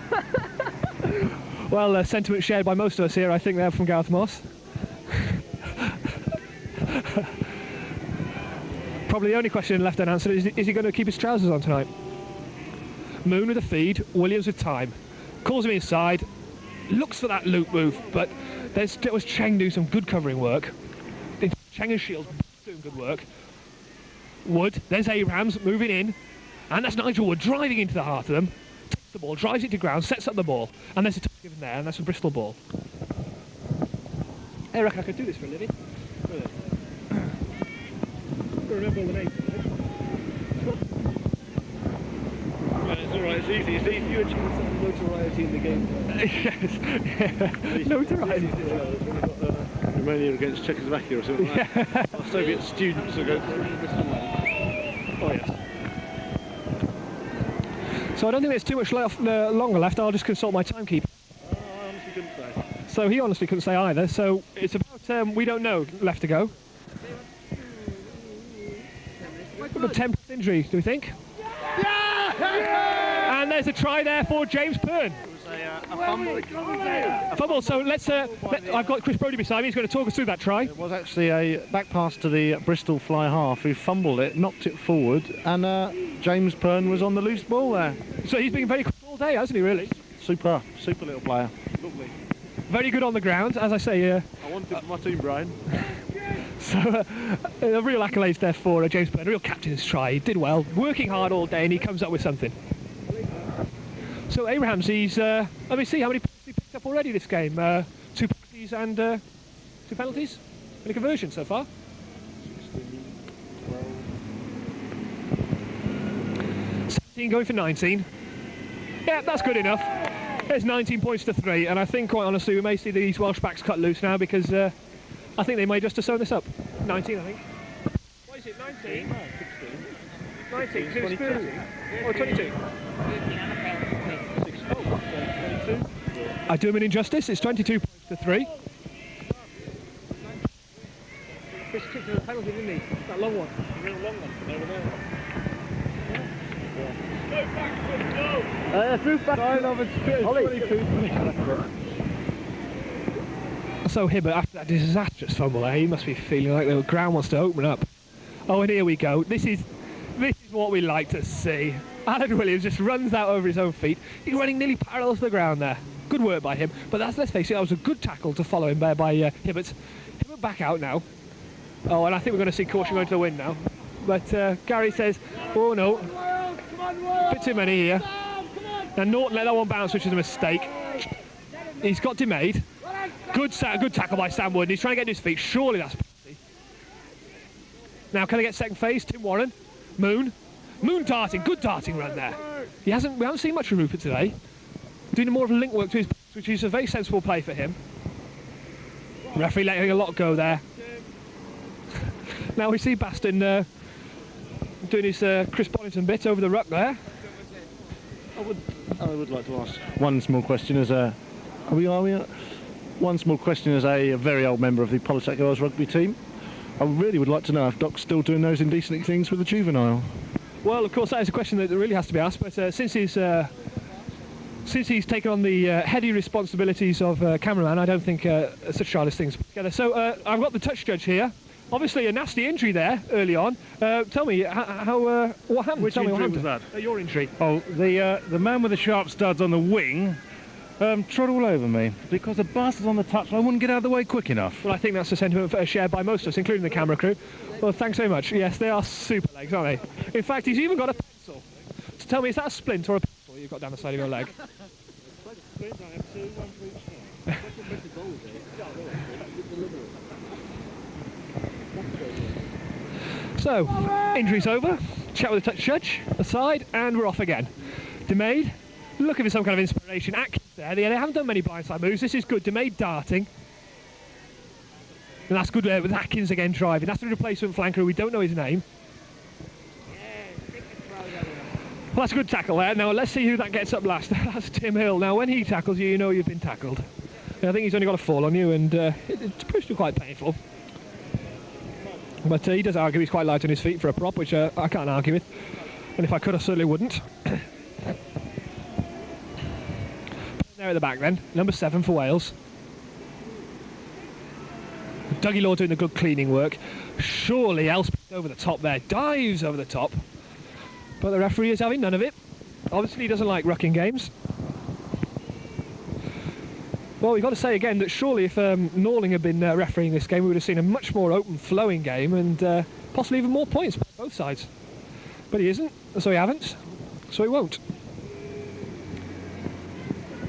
Well, sentiment shared by most of us here. I think they're from Gareth Moss. Probably the only question left unanswered is he going to keep his trousers on tonight? Moon with a feed, Williams with time. Calls him inside, looks for that loop move, but there was Cheng doing some good covering work. Cheng and Shields doing good work. Wood, there's Abrahams moving in, and that's Nigel Wood driving into the heart of them, takes the ball, drives it to ground, sets up the ball, and there's a touch given there, and that's a Bristol ball. I reckon I could do this for a living. Really? I remember all the names. It's alright, it's easy. It's easy. You achieve some notoriety in the game. Yes. Notoriety. Romania against Czechoslovakia or something like that. Our Soviet students are going. Oh yes. So I don't think there's too much longer left. I'll just consult my timekeeper. I honestly couldn't say. So he honestly couldn't say either. So it's about we don't know left to go. About 10 injury, do we think? Yeah! And there's a try there for James Pern. A fumble. So let's. I've got Chris Brodie beside me. He's going to talk us through that try. It was actually a back pass to the Bristol fly half who fumbled it, knocked it forward, and James Pern was on the loose ball there. So he's been very quick all day, hasn't he? Really. Super little player. Lovely. Very good on the ground, as I say. I wanted for my team, Brian. So a real accolades there for James Pern. A real captain's try. He did well, working hard all day, and he comes up with something. So Abrahams, he's, let me see, how many points he picked up already this game? 2 penalties and 2 penalties? Any conversions so far? 16 Going for 19. Yeah, that's good enough. There's 19 points to 3, and I think, quite honestly, we may see these Welsh backs cut loose now because I think they may just have sewn this up. 19, I think. What is it, 19? No, 16. 19, 22. Or 22. I do him an injustice, it's 22 points to 3. Chris kicked the penalty, didn't he? That long one. The real long one. Over there. Proof back. So Hibbert, after that disastrous fumble there, he must be feeling like the ground wants to open up. Oh, and here we go. This is what we like to see. Alan Williams just runs out over his own feet. He's running nearly parallel to the ground there. Good work by him. But let's face it, that was a good tackle to follow him there by Hibbert. Hibbert back out now. Oh, and I think we're going to see caution going to the wind now. But Gary says, oh no, a bit too many here. Now Norton let that one bounce, which is a mistake. He's got demade. Good tackle by Sam Wood. He's trying to get to his feet. Surely that's penalty. Now can I get second phase? Tim Warren. Moon darting. Good darting run there. We haven't seen much of Rupert today. Doing more of a link work to his pass, which is a very sensible play for him. Referee letting a lot go there. Now we see Baston doing his Chris Bonington bit over the ruck there. I would like to ask one small question as a very old member of the Polytech Girls rugby team. I really would like to know if Doc's still doing those indecent things with the juvenile. Well, of course, that is a question that really has to be asked. But since he's taken on the heady responsibilities of cameraman, I don't think such childish things put together. So I've got the touch judge here. Obviously, a nasty injury there early on. Tell me what happened. Which injury was that? Your injury. Oh, the man with the sharp studs on the wing trod all over me because the bastard on the touchline wouldn't get out of the way quick enough. Well, I think that's a sentiment shared by most of us, including the camera crew. Well, thanks very much. Yes, they are super legs, aren't they? In fact, he's even got a pencil. So tell me, is that a splint or a pencil you've got down the side of your leg? So, injury's over, chat with the touch judge, aside, and we're off again. Demade, looking for some kind of inspiration. Atkins there, they haven't done many blindside moves, this is good. Demade darting. And that's good with Atkins again driving. That's the replacement flanker, we don't know his name. Well, that's a good tackle there. Now let's see who that gets up last. That's Tim Hill. Now when he tackles you, you know you've been tackled. I think he's only got a fall on you, and it's supposed to be quite painful. But he does argue he's quite light on his feet for a prop, which I can't argue with. And if I could, I certainly wouldn't. There at the back then, number 7 for Wales. Dougie Law doing the good cleaning work. Surely Elspeth over the top there, dives over the top. But the referee is having none of it. Obviously he doesn't like rucking games. Well, we've got to say again that surely if Norling had been refereeing this game, we would have seen a much more open, flowing game and possibly even more points by both sides. But he isn't, so he haven't, so he won't.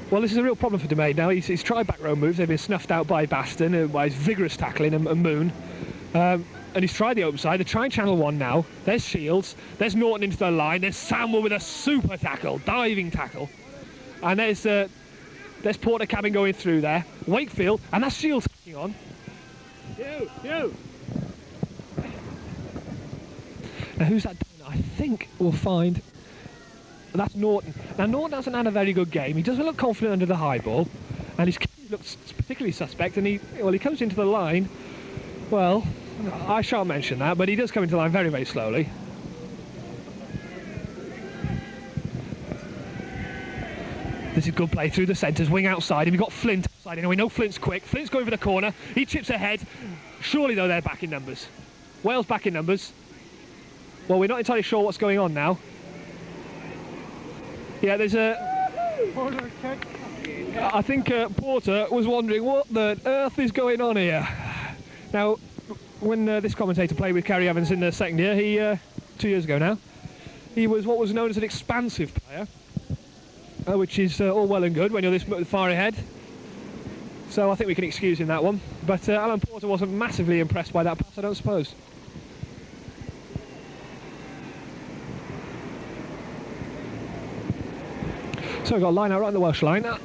Well, this is a real problem for Demade now. He's tried back row moves. They've been snuffed out by Baston, by his vigorous tackling and Moon. And he's tried the open side. They're trying channel 1 now. There's Shields. There's Norton into the line. There's Samuel with a super tackle, diving tackle. And there's Porter Cabin going through there. Wakefield, and that's Shields hacking on. You! Now who's that doing? I think we'll find... That's Norton. Now Norton hasn't had a very good game. He doesn't look confident under the high ball. And his kick looks particularly suspect. And he comes into the line. Well, I shan't mention that, but he does come into the line very, very slowly. This is good play through the centres, wing outside, and we've got Flint outside. And we know Flint's quick. Flint's going for the corner. He chips ahead. Surely, though, they're back in numbers. Wales back in numbers. Well, we're not entirely sure what's going on now. Yeah, there's a... I think Porter was wondering what the earth is going on here. Now, when this commentator played with Kerry Evans in the second year, he 2 years ago now, he was what was known as an expansive player. Which is all well and good when you're this far ahead. So I think we can excuse him that one. But Alan Porter wasn't massively impressed by that pass, I don't suppose. So we've got a line out right on the Welsh line. Are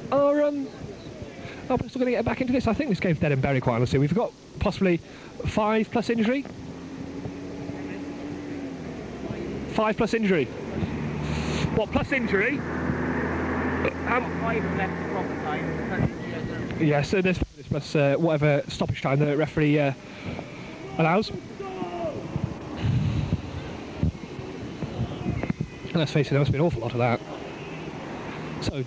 Bristol going to get back into this? I think this game's dead and buried, quite honestly. We've got possibly 5 plus injury. 5 plus injury. What, plus injury? 5 left from the time. Yeah, so there's plus whatever stoppage time the referee allows. And let's face it, there must be an awful lot of that. So,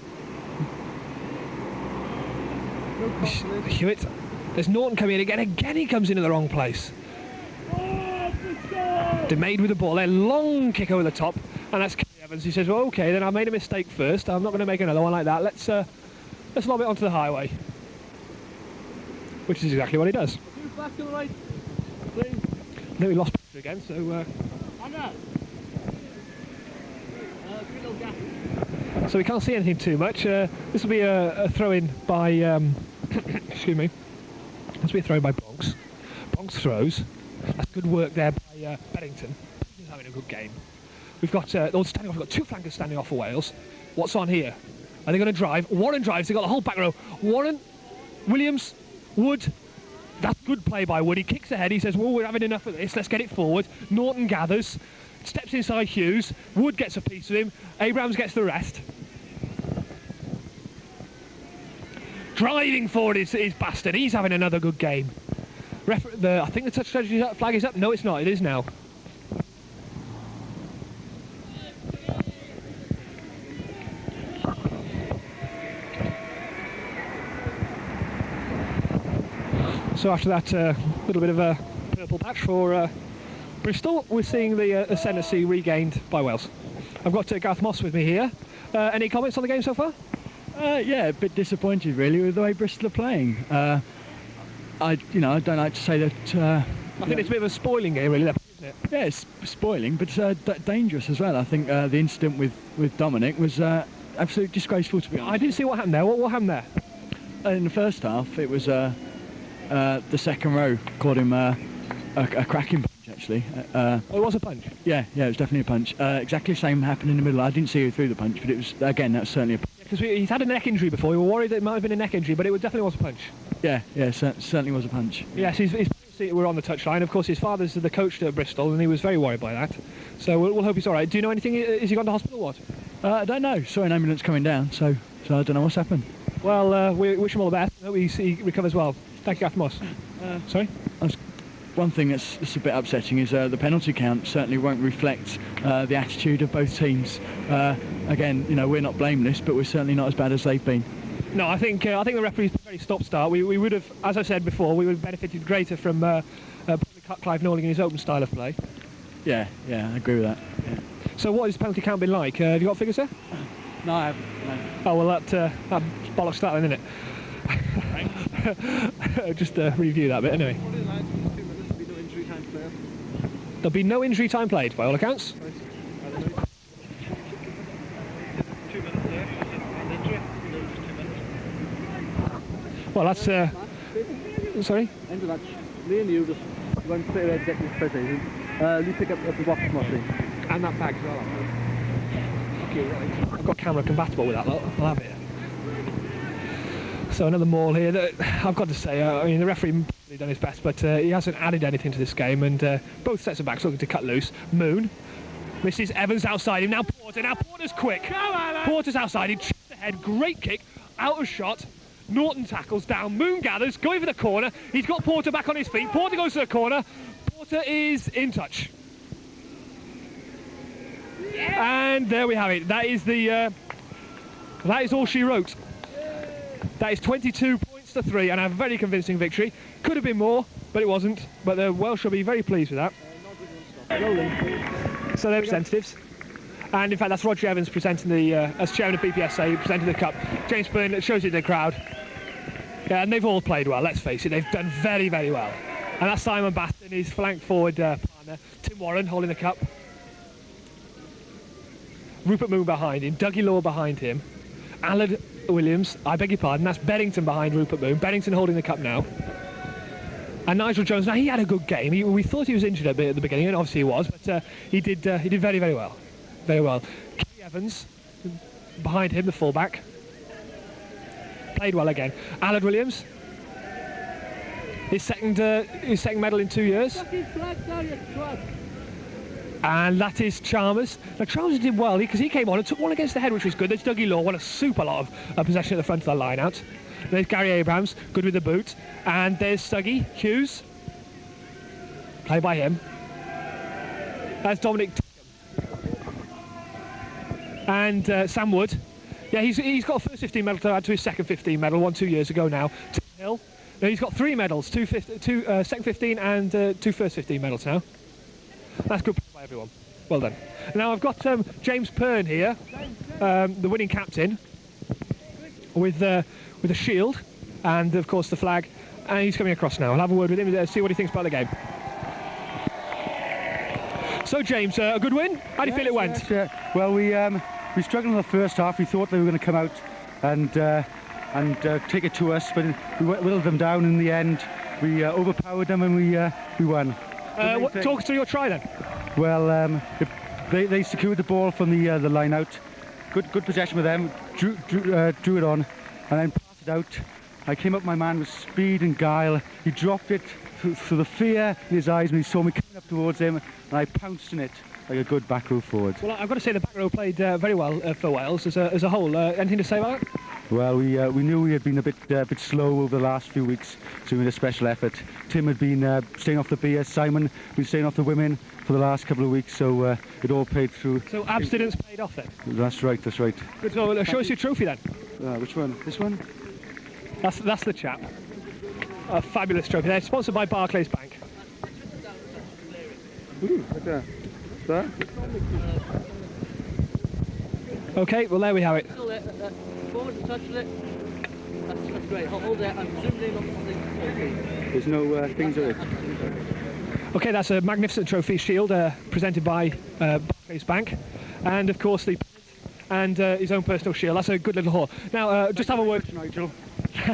Hewitt. There's Norton coming in again. Again he comes in at the wrong place. Demade with the ball. A long kick over the top. And that's Kerry Evans. He says, well, OK, then I made a mistake first. I'm not going to make another one like that. Let's lob it onto the highway. Which is exactly what he does. Back to the right. Then we lost again, so... So we can't see anything too much. This will be a throw-in by... excuse me. This will be a throw-in by Bronx. Bronx throws. That's good work there by Beddington. He's having a good game. We've got standing off. We've got 2 flankers standing off for Wales. What's on here? Are they going to drive? Warren drives. They've got the whole back row. Warren, Williams, Wood. That's good play by Wood. He kicks ahead. He says, well, we're having enough of this. Let's get it forward. Norton gathers. Steps inside Hughes. Wood gets a piece of him. Abrams gets the rest. Driving forward is Baston. He's having another good game. I think the touch flag is up. No, it's not. It is now. So after that little bit of a purple patch for Bristol, we're seeing the ascendancy regained by Wales. I've got Gareth Moss with me here. Any comments on the game so far? Yeah, a bit disappointed really with the way Bristol are playing. I don't like to say that. I think it's a bit of a spoiling game, really, isn't it? Yeah, it's spoiling, but dangerous as well. I think the incident with Dominic was absolutely disgraceful, to be honest. I didn't see what happened there. What happened there? In the first half, it was the second row called him a cracking punch, actually. It was a punch? Yeah, it was definitely a punch. Exactly the same happened in the middle. I didn't see who threw the punch, but it was, again, that was certainly a punch. Because he's had a neck injury before. We were worried that it might have been a neck injury, but it definitely was a punch. Yeah, certainly was a punch. Yes, we're on the touchline. Of course, his father's the coach at Bristol, and he was very worried by that. So we'll hope he's all right. Do you know anything? Is he gone to hospital or what? I don't know. Saw an ambulance coming down, so I don't know what's happened. Well, we wish him all the best. I hope he recovers well. Thank you, Gareth Moss. Sorry? One thing that's a bit upsetting is the penalty count certainly won't reflect the attitude of both teams. Again, we're not blameless, but we're certainly not as bad as they've been. No, I think the referee's very stop-start. We would have, as I said before, we would have benefited greater from Clive Norling in his open style of play. Yeah, I agree with that. Yeah. So what has penalty count been like? Have you got figures there? No, I haven't. No. Oh, well, that bollocks that then, isn't it? Just review that bit anyway. There'll be no injury time played, by all accounts. Well, that's... sorry? End of match. Me and you just went straight away to get this presentation. You pick up the box, Mossy. And that bag as well. Okay, right. I've got camera compatible with that lot. I'll have it. So another maul here. That I've got to say, I mean, the referee probably done his best, but he hasn't added anything to this game, and both sets of backs looking to cut loose. Moon misses. Evans outside him. Now Porter. Now Porter's quick. Porter's outside him. Chips ahead. Great kick. Out of shot. Norton tackles down. Moon gathers. Going for the corner. He's got Porter back on his feet. Porter goes to the corner. Porter is in touch. And there we have it. That is that is all she wrote. That is 22 points to 3 and a very convincing victory. Could have been more, but it wasn't. But the Welsh will be very pleased with that. So they're representatives. And in fact, that's Roger Evans presenting as chairman of BPSA, presenting the cup. James Byrne shows it to the crowd. Yeah, and they've all played well, let's face it. They've done very, very well. And that's Simon Baston, his flank forward partner. Tim Warren holding the cup. Rupert Moon behind him. Dougie Law behind him. Alan Williams, I beg your pardon, that's Beddington behind Rupert Moon. Beddington holding the cup now. And Nigel Jones, now he had a good game. We thought he was injured a bit at the beginning, and obviously he was, but he did very, very well. Very well. Kerry Evans behind him, the fullback. Played well again. Allard Williams. His second medal in 2 years. And that is Chalmers. Now Chalmers did well because he came on and took one against the head, which was good. There's Dougie Law, won a super lot of possession at the front of the line out. There's Gary Abrahams, good with the boot. And there's Stuggy Hughes. Played by him. That's Dominic and Sam Wood. Yeah, he's got a first 15 medal to add to his second 15 medal, won 2 years ago now. Tim Hill. Now he's got 3 medals, two second 15 and 2 first 15 medals now. That's good by everyone. Well done. Now I've got James Pern here, the winning captain, with a shield and of course the flag, and he's coming across now. I'll have a word with him, see what he thinks about the game. So James, a good win? How do you feel it went? Yes, well, we struggled in the first half. We thought they were going to come out and take it to us, but we whittled them down in the end. We overpowered them and we won. Talk us through your try then. Well, they secured the ball from the line out. Good possession with them. Drew it on, and then passed it out. I came up my man with speed and guile. He dropped it through the fear in his eyes when he saw me coming up towards him, and I pounced in it like a good back row forward. Well, I've got to say the back row played very well for Wales as a whole. Anything to say about that? Well, we knew we had been a bit slow over the last few weeks, so we made a special effort. Tim had been staying off the beer, Simon been staying off the women for the last couple of weeks, so it all paid through. So abstinence paid off then? That's right, that's right. Good, so show us your trophy then. Which one? This one? That's the chap. A fabulous trophy. They're sponsored by Barclays Bank. Ooh, right there. There? Okay, well there we have it. That's great. Hold there. I'm zoomed in on the... There's no things on it. Okay, that's a magnificent trophy shield presented by Barclays Bank, and of course and his own personal shield. That's a good little haul. Now, just have a word, Nigel.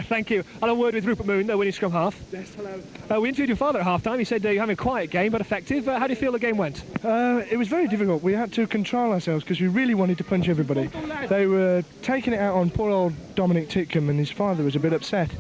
Thank you. I'll have a word with Rupert Moon, the winning scrum half. Yes, hello. We interviewed your father at half-time. He said you're having a quiet game, but effective. How do you feel the game went? It was very difficult. We had to control ourselves because we really wanted to punch everybody. They were taking it out on poor old Dominic Titcombe, and his father was a bit upset.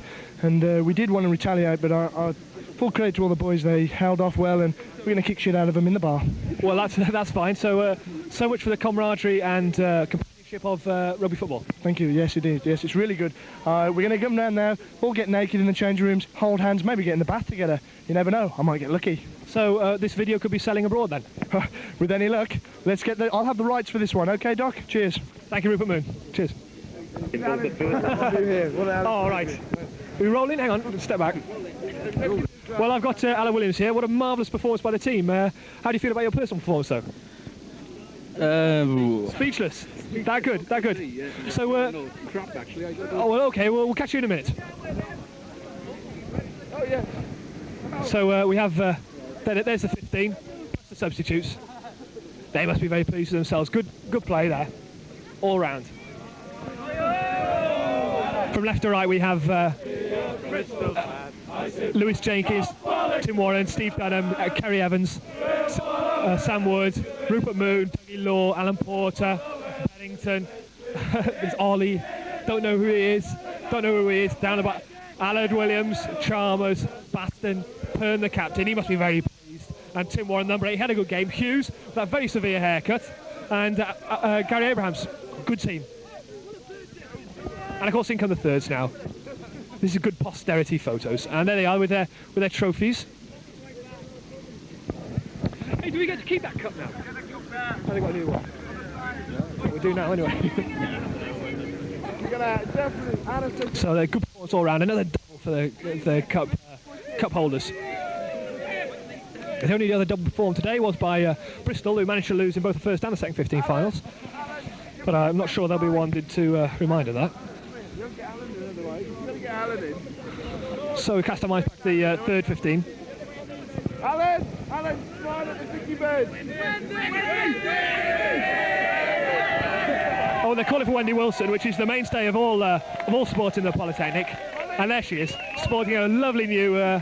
And we did want to retaliate, but I full credit to all the boys. They held off well, and we're going to kick shit out of them in the bar. Well, that's fine. So much for the camaraderie and companionship of rugby football. Thank you. Yes, it is. Yes, it's really good. We're going to come down now, all get naked in the changing rooms, hold hands, maybe get in the bath together. You never know. I might get lucky. So this video could be selling abroad then? With any luck. Let's get I'll have the rights for this one. Okay, Doc? Cheers. Thank you, Rupert Moon. Cheers. All right. Are we rolling? Hang on, step back. Well, I've got Alan Williams here. What a marvellous performance by the team. How do you feel about your personal performance, though? Speechless. That good, that good. So, crap, actually. oh, well, okay, we'll catch you in a minute. Oh, yeah. So, we have, there's the 15, plus the substitutes. They must be very pleased with themselves. Good play there, all round. From left to right, we have Lewis Jenkins, Tim Warren, Steve Dunham, Kerry Evans, Sam Wood, Rupert Moon, Dougie Law, Alan Porter, Bennington, there's Ollie, don't know who he is, down about Allard Williams, Chalmers, Baston, Pern the captain, he must be very pleased, and Tim Warren, number 8, had a good game, Hughes, with that very severe haircut, and Gary Abrahams, good team. And of course in come the thirds now. This is good posterity photos. And there they are with their trophies. Hey, do we get to keep that cup now? I think I'll do one. Yeah. We'll do now anyway. So they're good performance all round. Another double for the cup holders. The only other double performed today was by Bristol, who managed to lose in both the first and the second 15 finals. But I'm not sure they'll be wanted to remind of that. So we cast our minds back to the third 15. Alan, smile at the 50 birds. Oh, they call it for Wendy Wilson, which is the mainstay of all sport in the Polytechnic. And there she is, sporting a lovely new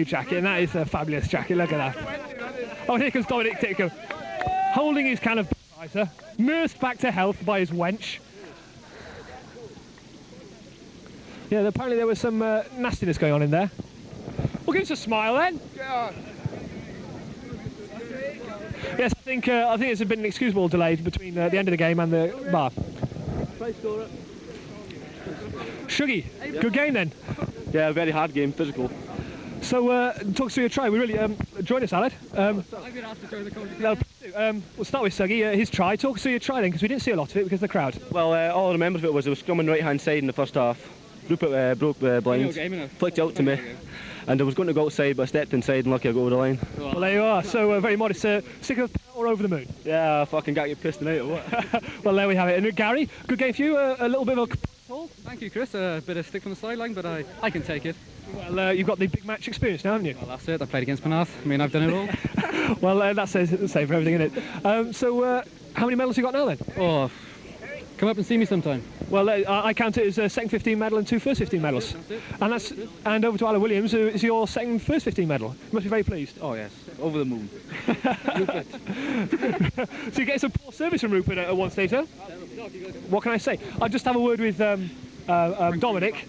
jacket, and that is a fabulous jacket. Look at that. Oh, here comes Dominic Titcombe, holding his can of equaliser. Nursed back to health by his wench. Yeah, apparently there was some nastiness going on in there. Well, give us a smile then. Yes, I think it's been an excusable delay between the end of the game and the bar. Shuggy, good game then. Yeah, very hard game, physical. So, talk us through your try. We really join us, Aled. I've been asked to join the competition. We'll start with Suggy, his try. Talk us through your try then, because we didn't see a lot of it because of the crowd. Well, all I remember of it was coming right-hand side in the first half. Rupert broke blind, flicked it out to me, and I was going to go outside, but I stepped inside and lucky I got over the line. Well, there you are. So, very modest. Sick of or over the moon? Yeah, I fucking got you pissed tonight or what? Well, there we have it. And Gary, good game for you. A little bit of a... Thank you, Chris. A bit of stick from the sideline, but I can take it. Well, you've got the big match experience now, haven't you? Well, that's it. I played against Penarth. I mean, I've done it all. Well, that says the same for everything, innit? So, how many medals you got now, then? Oh, come up and see me sometime. Well, I count it as a second 15 medal and 2 first 15 medals. And over to Alan Williams, who is your second first 15 medal. You must be very pleased. Oh, yes. Over the moon. So you get some poor service from Rupert at one stage, huh? What can I say? I'll just have a word with Dominic,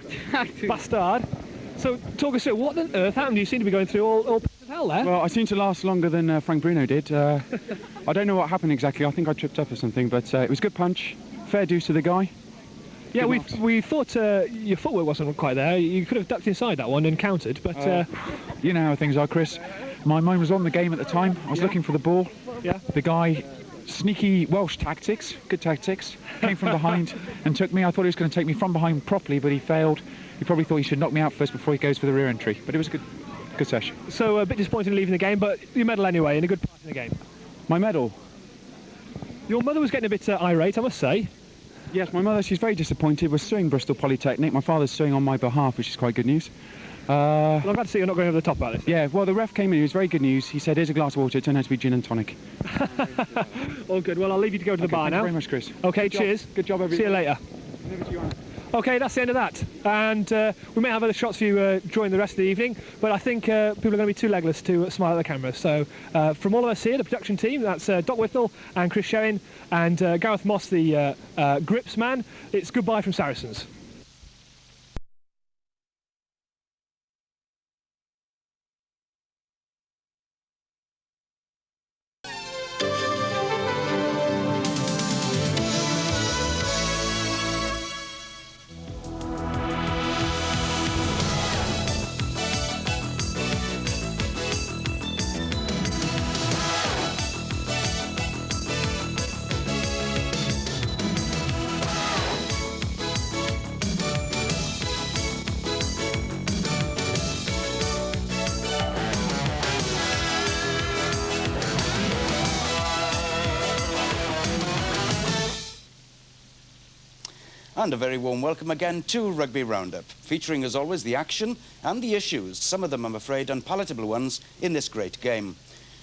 bastard. So talk us through, what on earth happened? You seem to be going through all parts of hell there. Well, I seem to last longer than Frank Bruno did. I don't know what happened exactly. I think I tripped up or something, but it was a good punch. Fair dues to the guy. Yeah, we thought your footwork wasn't quite there. You could have ducked inside that one and countered, but... You know how things are, Chris. My mind was on the game at the time. I was looking for the ball. Yeah. The guy, sneaky Welsh tactics, good tactics, came from behind and took me. I thought he was going to take me from behind properly, but he failed. He probably thought he should knock me out first before he goes for the rear entry. But it was a good session. So a bit disappointing leaving the game, but your medal anyway, and a good part in the game. My medal? Your mother was getting a bit irate, I must say. Yes, my mother, she's very disappointed. We're suing Bristol Polytechnic. My father's suing on my behalf, which is quite good news. Well, I'm glad to see you're not going over the top about this. Yeah, well, the ref came in, it was very good news. He said, here's a glass of water. It turned out to be gin and tonic. All good. Well, I'll leave you to go to the bar now. Thank you very much, Chris. Okay, cheers. Good job, everybody. See you later. Okay, that's the end of that. And we may have other shots for you during the rest of the evening, but I think people are going to be too legless to smile at the camera. So from all of us here, the production team, that's Doc Whittle and Chris Sherrin and Gareth Moss, the grips man, it's goodbye from Saracens. And a very warm welcome again to Rugby Roundup, featuring as always the action and the issues, some of them I'm afraid unpalatable ones, in this great game.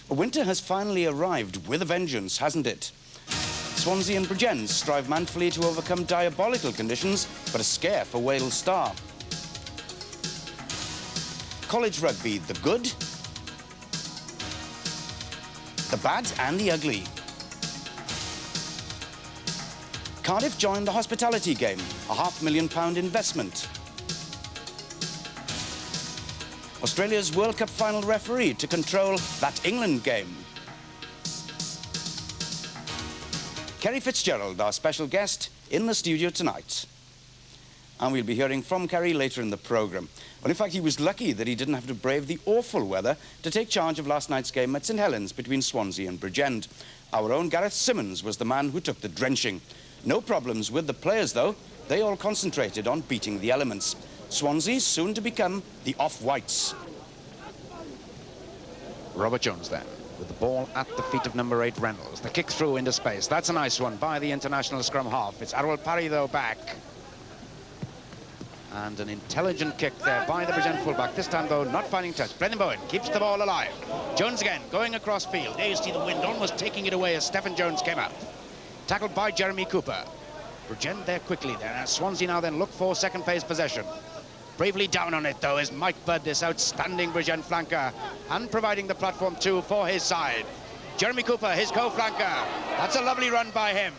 Winter has finally arrived with a vengeance, hasn't it? Swansea and Bridgend strive manfully to overcome diabolical conditions, but a scare for Wales Star. College rugby, the good, the bad and the ugly. Cardiff joined the hospitality game, a £500,000 investment. Australia's World Cup final referee to control that England game. Kerry Fitzgerald, our special guest, in the studio tonight. And we'll be hearing from Kerry later in the programme. Well, in fact, he was lucky that he didn't have to brave the awful weather to take charge of last night's game at St Helens between Swansea and Bridgend. Our own Gareth Simmons was the man who took the drenching. No problems with the players, though. They all concentrated on beating the elements. Swansea soon to become the Off-Whites. Robert Jones then, with the ball at the feet of number 8 Reynolds. The kick through into space. That's a nice one by the international scrum half. It's Arwel Parry, though, back. And an intelligent kick there by the Bridgend fullback. This time, though, not finding touch. Brendan Bowen keeps the ball alive. Jones again, going across field. There you see the wind almost taking it away as Stephen Jones came out. Tackled by Jeremy Cooper. Bridgend there quickly there. And Swansea now then look for second phase possession. Bravely down on it, though, is Mike Budd, this outstanding Bridgend flanker, and providing the platform 2 for his side. Jeremy Cooper, his co-flanker. That's a lovely run by him.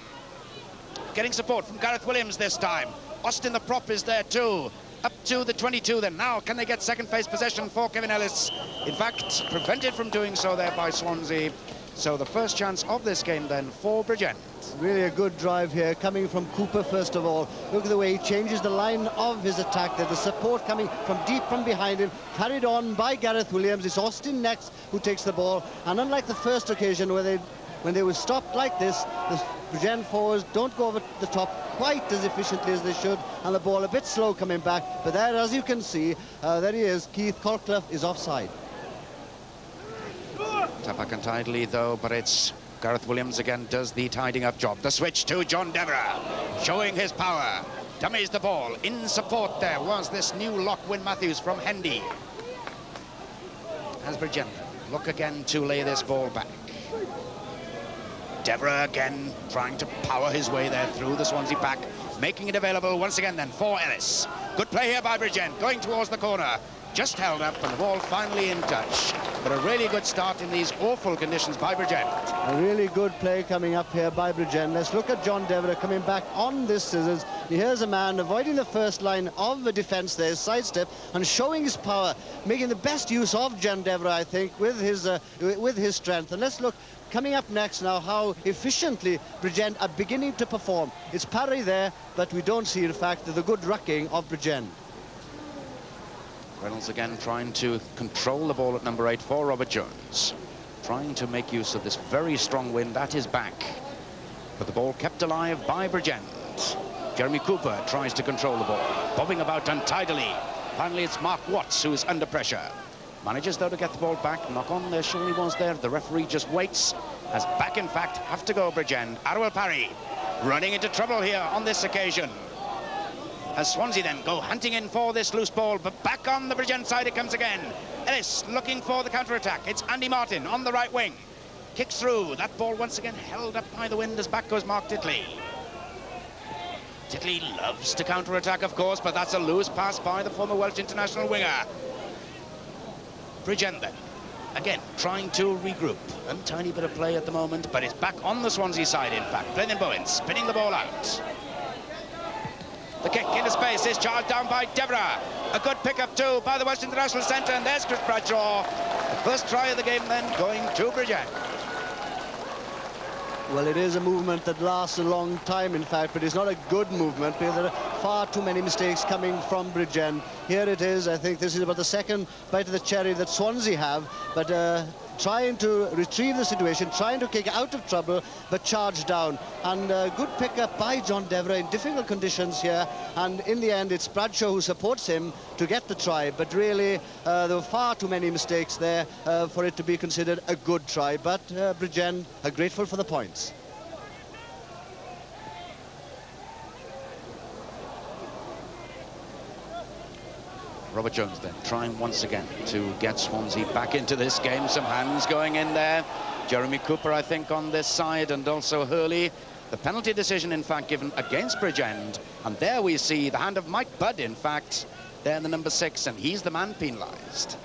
Getting support from Gareth Williams this time. Austin the prop is there too. Up to the 22 then. Now can they get second phase possession for Kevin Ellis? In fact, prevented from doing so there by Swansea. So the first chance of this game then for Bridgend. Really a good drive here, coming from Cooper first of all. Look at the way he changes the line of his attack there. The support coming from deep from behind him, carried on by Gareth Williams. It's Austin next who takes the ball. And unlike the first occasion when they were stopped like this, the Bridgend forwards don't go over the top quite as efficiently as they should, and the ball a bit slow coming back. But there, as you can see, there he is. Keith Colclough is offside. Tap back untidily though, but it's Gareth Williams again does the tidying up job. The switch to John Devereux, showing his power. Dummies the ball. In support there was this new lock, Wyn Matthews from Hendy. As Bridgend look again to lay this ball back. Devereux again trying to power his way there through the Swansea pack, making it available once again then for Ellis. Good play here by Bridgend, going towards the corner. Just held up and the ball finally in touch. But a really good start in these awful conditions by Bridgend. A really good play coming up here by Bridgend. Let's look at John Devereux coming back on this scissors. Here's a man avoiding the first line of the defence there, sidestep, and showing his power, making the best use of John Devereux, I think, with his strength. And let's look coming up next now how efficiently Bridgend are beginning to perform. It's Parry there, but we don't see, in fact, the good rucking of Bridgend. Reynolds again trying to control the ball at number 8 for Robert Jones. Trying to make use of this very strong wind at his back. But the ball kept alive by Bridgend. Jeremy Cooper tries to control the ball, bobbing about untidily. Finally, it's Mark Watts who is under pressure. Manages, though, to get the ball back. Knock on there surely was there. The referee just waits. As back, in fact, have to go Bridgend. Arwell Parry running into trouble here on this occasion. As Swansea then go hunting in for this loose ball, but back on the Bridgend side it comes again. Ellis looking for the counter-attack. It's Andy Martin on the right wing. Kicks through. That ball once again held up by the wind as back goes Mark Titley. Titley loves to counter-attack, of course, but that's a loose pass by the former Welsh international winger. Bridgend then, again, trying to regroup. A tiny bit of play at the moment, but it's back on the Swansea side, in fact. Blenheim Bowen spinning the ball out. The kick into space is charged down by Devereux. A good pick-up too by the Welsh International Centre, and there's Chris Bradshaw. The first try of the game then going to Bridgend. Well, it is a movement that lasts a long time, in fact, but it's not a good movement because there are far too many mistakes coming from Bridgend. Here it is. I think this is about the second bite of the cherry that Swansea have, but trying to retrieve the situation, trying to kick out of trouble, but charge down. And good pickup by John Devereux in difficult conditions here. And in the end, it's Bradshaw who supports him to get the try. But really, there were far too many mistakes there for it to be considered a good try. But Bridgend are grateful for the points. Robert Jones then trying once again to get Swansea back into this game. Some hands going in there. Jeremy Cooper, I think, on this side, and also Hurley. The penalty decision, in fact, given against Bridgend. And there we see the hand of Mike Budd, in fact, there in the number 6, and he's the man penalised.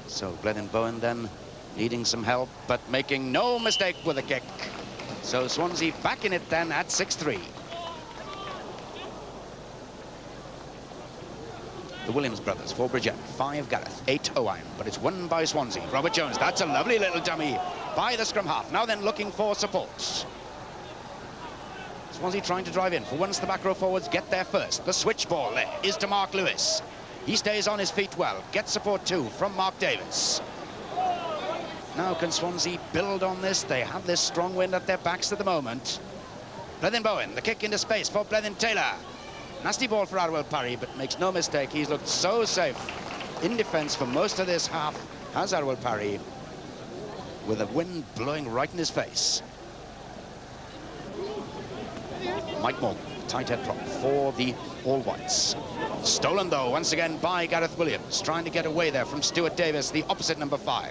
So Blenheim Bowen then needing some help, but making no mistake with a kick. So Swansea back in it then at 6-3. The Williams brothers for Bridgend. 5 Gareth, 8 Owain, but it's won by Swansea. Robert Jones, that's a lovely little dummy by the scrum half. Now then looking for support. Swansea trying to drive in for once the back row forwards get there first. The switch ball there is to Mark Lewis. He stays on his feet well. Gets support too from Mark Davis. Now can Swansea build on this? They have this strong wind at their backs at the moment. Blenheim Bowen, the kick into space for Blenheim Taylor. Nasty ball for Arwell Parry, but makes no mistake. He's looked so safe in defence for most of this half, has Arwell Parry, with the wind blowing right in his face. Mike Morgan, tight head prop for the All Whites. Stolen, though, once again by Gareth Williams, trying to get away there from Stuart Davis, the opposite number 5.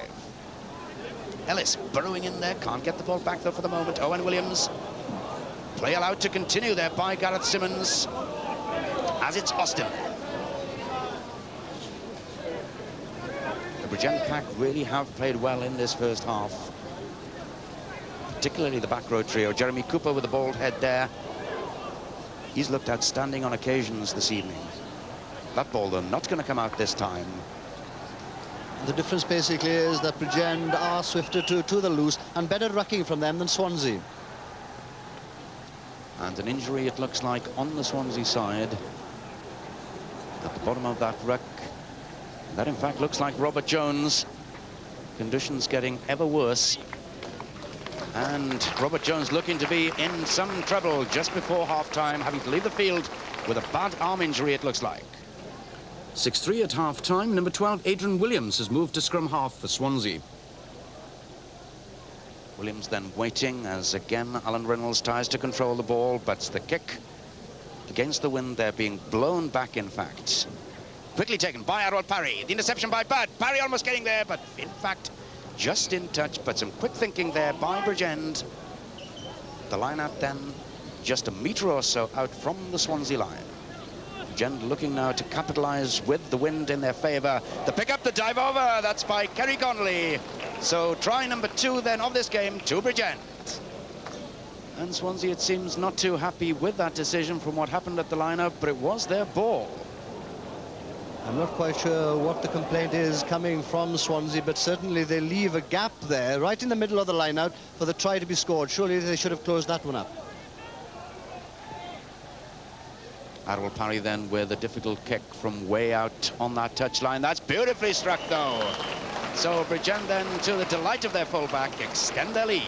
Ellis burrowing in there, can't get the ball back, though, for the moment. Owen Williams. Play allowed to continue there by Gareth Simmons. As it's Austin. The Bridgend pack really have played well in this first half, particularly the back row trio. Jeremy Cooper with the bald head there. He's looked outstanding on occasions this evening. That ball, though, not going to come out this time. The difference basically is that Bridgend are swifter to the loose and better rucking from them than Swansea. And an injury, it looks like, on the Swansea side. At the bottom of that ruck. That, in fact, looks like Robert Jones. Conditions getting ever worse. And Robert Jones looking to be in some trouble just before half-time, having to leave the field with a bad arm injury, it looks like. 6-3 at half-time. Number 12, Adrian Williams, has moved to scrum half for Swansea. Williams then waiting as, again, Alan Reynolds tries to control the ball, but the kick against the wind there, being blown back, in fact. Quickly taken by Arwel Parry. The interception by Bud. Parry almost getting there, but in fact, just in touch. But some quick thinking there by Bridgend. The line out then just a metre or so out from the Swansea line. Bridgend looking now to capitalise with the wind in their favour. The pick up, the dive over. That's by Kerry Connolly. So try number 2 then of this game to Bridgend. And Swansea, it seems, not too happy with that decision from what happened at the line-up, but it was their ball. I'm not quite sure what the complaint is coming from Swansea, but certainly they leave a gap there, right in the middle of the line-out, for the try to be scored. Surely they should have closed that one up. Arwel Parry then with a difficult kick from way out on that touchline. That's beautifully struck, though. So Bridgend then, to the delight of their fullback, extend their lead.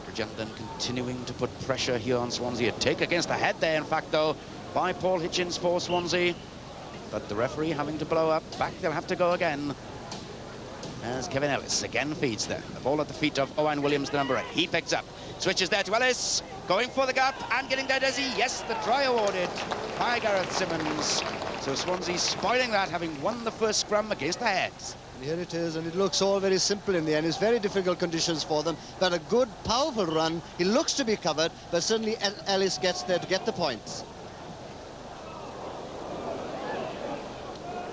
Bridgend then continuing to put pressure here on Swansea. A take against the head there, in fact, though, by Paul Hitchens for Swansea. But the referee having to blow up. Back they'll have to go again. As Kevin Ellis again feeds there. The ball at the feet of Owen Williams, the number 8. He picks up. Switches there to Ellis. Going for the gap and getting there, does he? Yes, the try awarded by Gareth Simmons. So Swansea spoiling that, having won the first scrum against the Heads. And here it is, and it looks all very simple in the end. It's very difficult conditions for them, but a good, powerful run. He looks to be covered, but certainly Ellis gets there to get the points.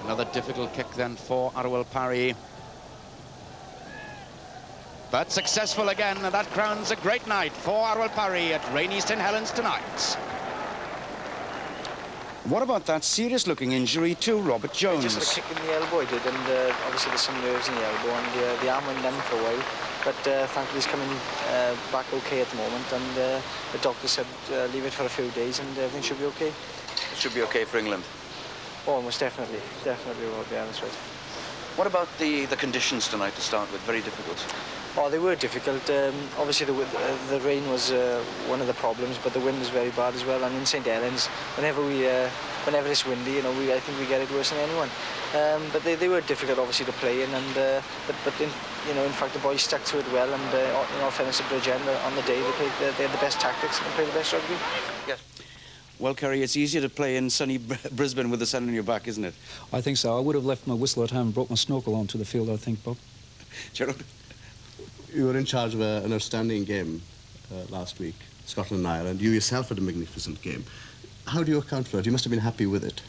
Another difficult kick then for Arwel Parry. But successful again, and that crowns a great night for Arwel Parry at rainy St Helens tonight. What about that serious-looking injury to Robert Jones? Just a kick in the elbow he did, and obviously there's some nerves in the elbow, and the arm went numb for a while. But thankfully he's coming back okay at the moment, and the doctor said leave it for a few days and everything should be okay. It should be okay for England? Oh, most definitely. Definitely will be, that's right. What about the conditions tonight to start with? Very difficult. Oh, they were difficult. Obviously, the rain was one of the problems, but the wind was very bad as well. And in St Helens, whenever it's windy, you know, I think we get it worse than anyone. But they were difficult, obviously, to play in. And in fact, the boys stuck to it well. And in all fairness to Bridgend, on the day they had the best tactics and they played the best rugby. Yes. Well, Kerry, it's easier to play in sunny Brisbane with the sun on your back, isn't it? I think so. I would have left my whistle at home and brought my snorkel onto the field, I think, Bob. Gerald? You were in charge of an outstanding game last week, Scotland and Ireland. You yourself had a magnificent game. How do you account for it? You must have been happy with it.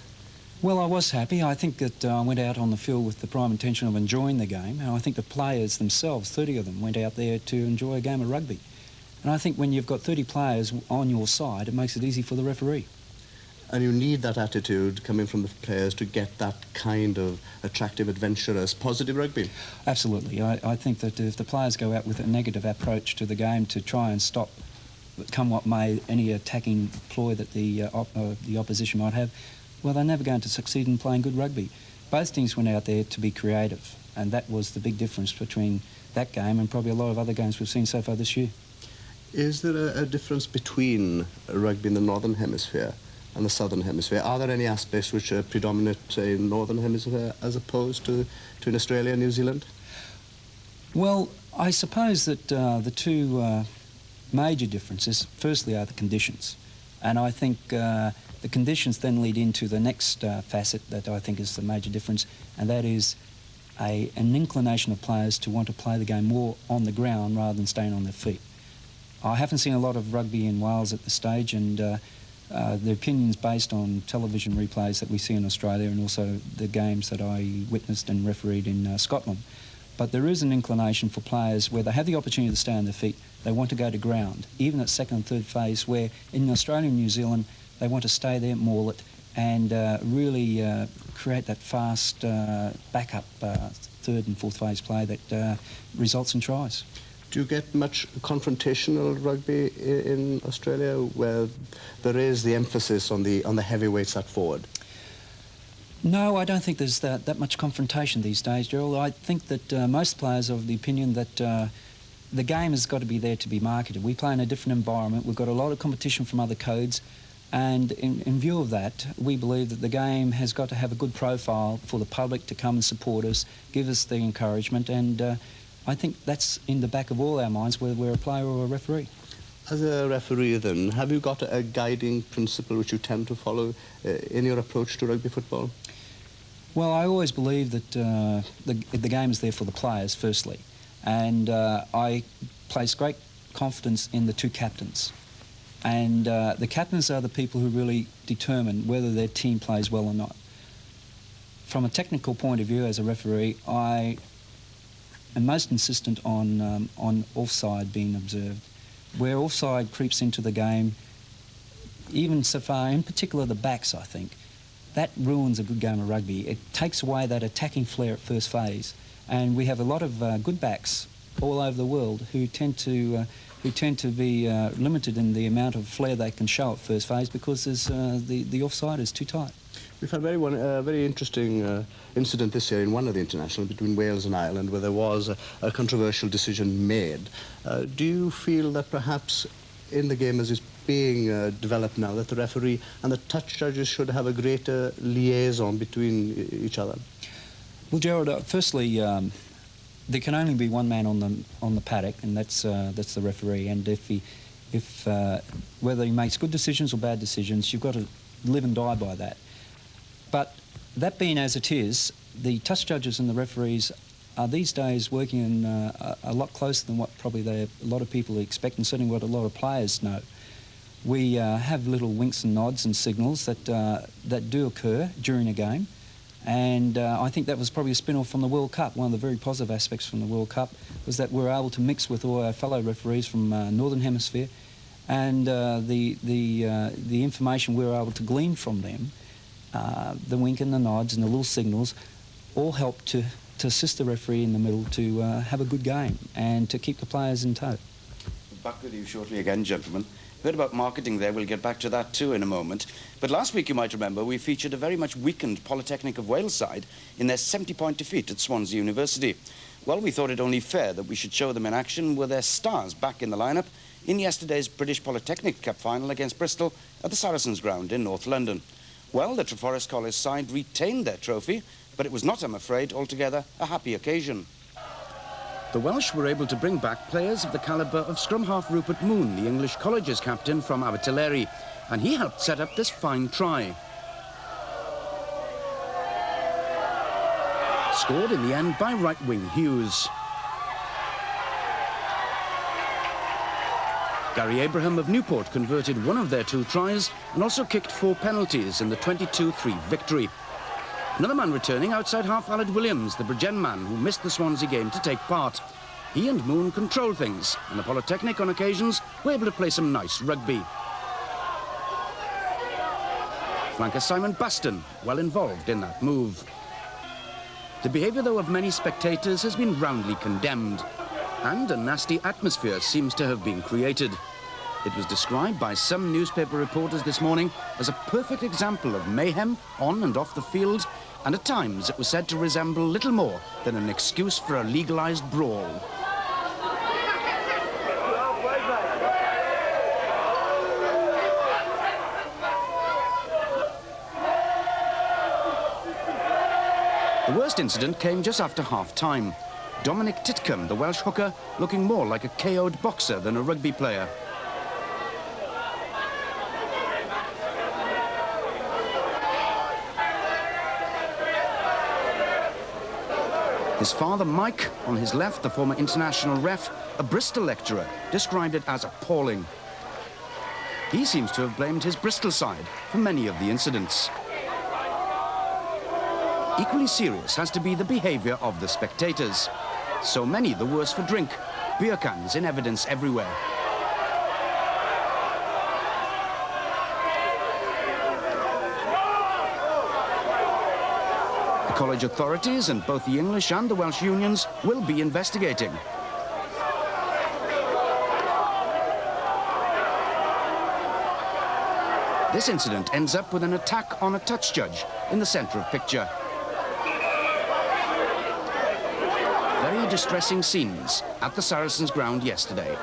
Well, I was happy. I think that I went out on the field with the prime intention of enjoying the game, and I think the players themselves, 30 of them, went out there to enjoy a game of rugby. And I think when you've got 30 players on your side, it makes it easy for the referee. And you need that attitude coming from the players to get that kind of attractive, adventurous, positive rugby. Absolutely. I think that if the players go out with a negative approach to the game to try and stop, come what may, any attacking ploy that the opposition might have, well, they're never going to succeed in playing good rugby. Both teams went out there to be creative, and that was the big difference between that game and probably a lot of other games we've seen so far this year. Is there a difference between rugby in the Northern Hemisphere and the Southern Hemisphere? Are there any aspects which are predominant in Northern Hemisphere as opposed to in Australia and New Zealand? Well, I suppose that the two major differences, firstly, are the conditions. And I think the conditions then lead into the next facet that I think is the major difference, and that is an inclination of players to want to play the game more on the ground rather than staying on their feet. I haven't seen a lot of rugby in Wales at this stage, and the opinions based on television replays that we see in Australia and also the games that I witnessed and refereed in Scotland. But there is an inclination for players where they have the opportunity to stay on their feet, they want to go to ground, even at second and third phase, where in Australia and New Zealand they want to stay there, maul it, and really create that fast backup third and fourth phase play that results in tries. Do you get much confrontational rugby in Australia, where there is the emphasis on the heavyweights at forward? No, I don't think there's that much confrontation these days, Gerald. I think that most players are of the opinion that the game has got to be there to be marketed. We play in a different environment. We've got a lot of competition from other codes. And in view of that, we believe that the game has got to have a good profile for the public to come and support us, give us the encouragement, and I think that's in the back of all our minds, whether we're a player or a referee. As a referee, then, have you got a guiding principle which you tend to follow in your approach to rugby football? Well, I always believe that the game is there for the players, firstly, and I place great confidence in the two captains. And the captains are the people who really determine whether their team plays well or not. From a technical point of view, as a referee, I am most insistent on offside being observed. Where offside creeps into the game, even so far, in particular the backs, I think, that ruins a good game of rugby. It takes away that attacking flair at first phase. And we have a lot of good backs all over the world who tend to be limited in the amount of flair they can show at first phase because there's, the offside is too tight. We've had a very interesting incident this year in one of the internationals between Wales and Ireland, where there was a controversial decision made. Do you feel that perhaps in the game as it's being developed now, that the referee and the touch judges should have a greater liaison between each other? Well, Gerald, firstly, there can only be one man on the paddock, and that's the referee. And if whether he makes good decisions or bad decisions, you've got to live and die by that. But that being as it is, the touch judges and the referees are these days working in a lot closer than what probably a lot of people expect, and certainly what a lot of players know. We have little winks and nods and signals that do occur during a game. And I think that was probably a spin-off from the World Cup. One of the very positive aspects from the World Cup was that we were able to mix with all our fellow referees from Northern Hemisphere, and the information we were able to glean from them, the wink and the nods and the little signals, all helped to assist the referee in the middle to have a good game and to keep the players in tow. Back with you shortly again, gentlemen. Heard about marketing there, we'll get back to that too in a moment. But last week, you might remember, we featured a very much weakened Polytechnic of Wales side in their 70-point defeat at Swansea University. Well, we thought it only fair that we should show them in action with their stars back in the lineup in yesterday's British Polytechnic Cup Final against Bristol at the Saracens ground in North London. Well, the Treforest College side retained their trophy, but it was not, I'm afraid, altogether a happy occasion. The Welsh were able to bring back players of the calibre of scrum half Rupert Moon, the English college's captain from Abertillery, and he helped set up this fine try. Scored in the end by right-wing Hughes. Gary Abraham of Newport converted one of their two tries and also kicked 4 penalties in the 22-3 victory. Another man returning outside half, Aled Williams, the Bridgend man who missed the Swansea game to take part. He and Moon control things, and the Polytechnic on occasions were able to play some nice rugby. Flanker Simon Baston, well involved in that move. The behaviour, though, of many spectators has been roundly condemned, and a nasty atmosphere seems to have been created. It was described by some newspaper reporters this morning as a perfect example of mayhem on and off the field, and at times it was said to resemble little more than an excuse for a legalised brawl. The worst incident came just after half-time. Dominic Titcombe, the Welsh hooker, looking more like a KO'd boxer than a rugby player. His father, Mike, on his left, the former international ref, a Bristol lecturer, described it as appalling. He seems to have blamed his Bristol side for many of the incidents. Equally serious has to be the behaviour of the spectators. So many the worse for drink. Beer cans in evidence everywhere. The college authorities and both the English and the Welsh unions will be investigating. This incident ends up with an attack on a touch judge in the centre of picture. Very distressing scenes at the Saracens ground yesterday.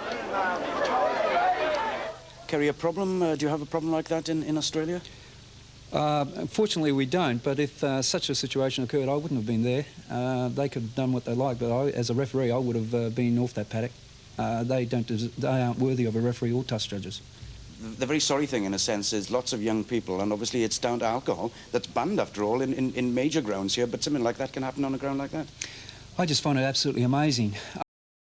Kerry, a problem? Do you have a problem like that in Australia? Unfortunately, we don't, but if such a situation occurred, I wouldn't have been there. They could have done what they like, but as a referee, I would have been off that paddock. They aren't worthy of a referee or touch judges. The very sorry thing, in a sense, is lots of young people, and obviously it's down to alcohol, that's banned, after all, in major grounds here, but something like that can happen on a ground like that. I just find it absolutely amazing.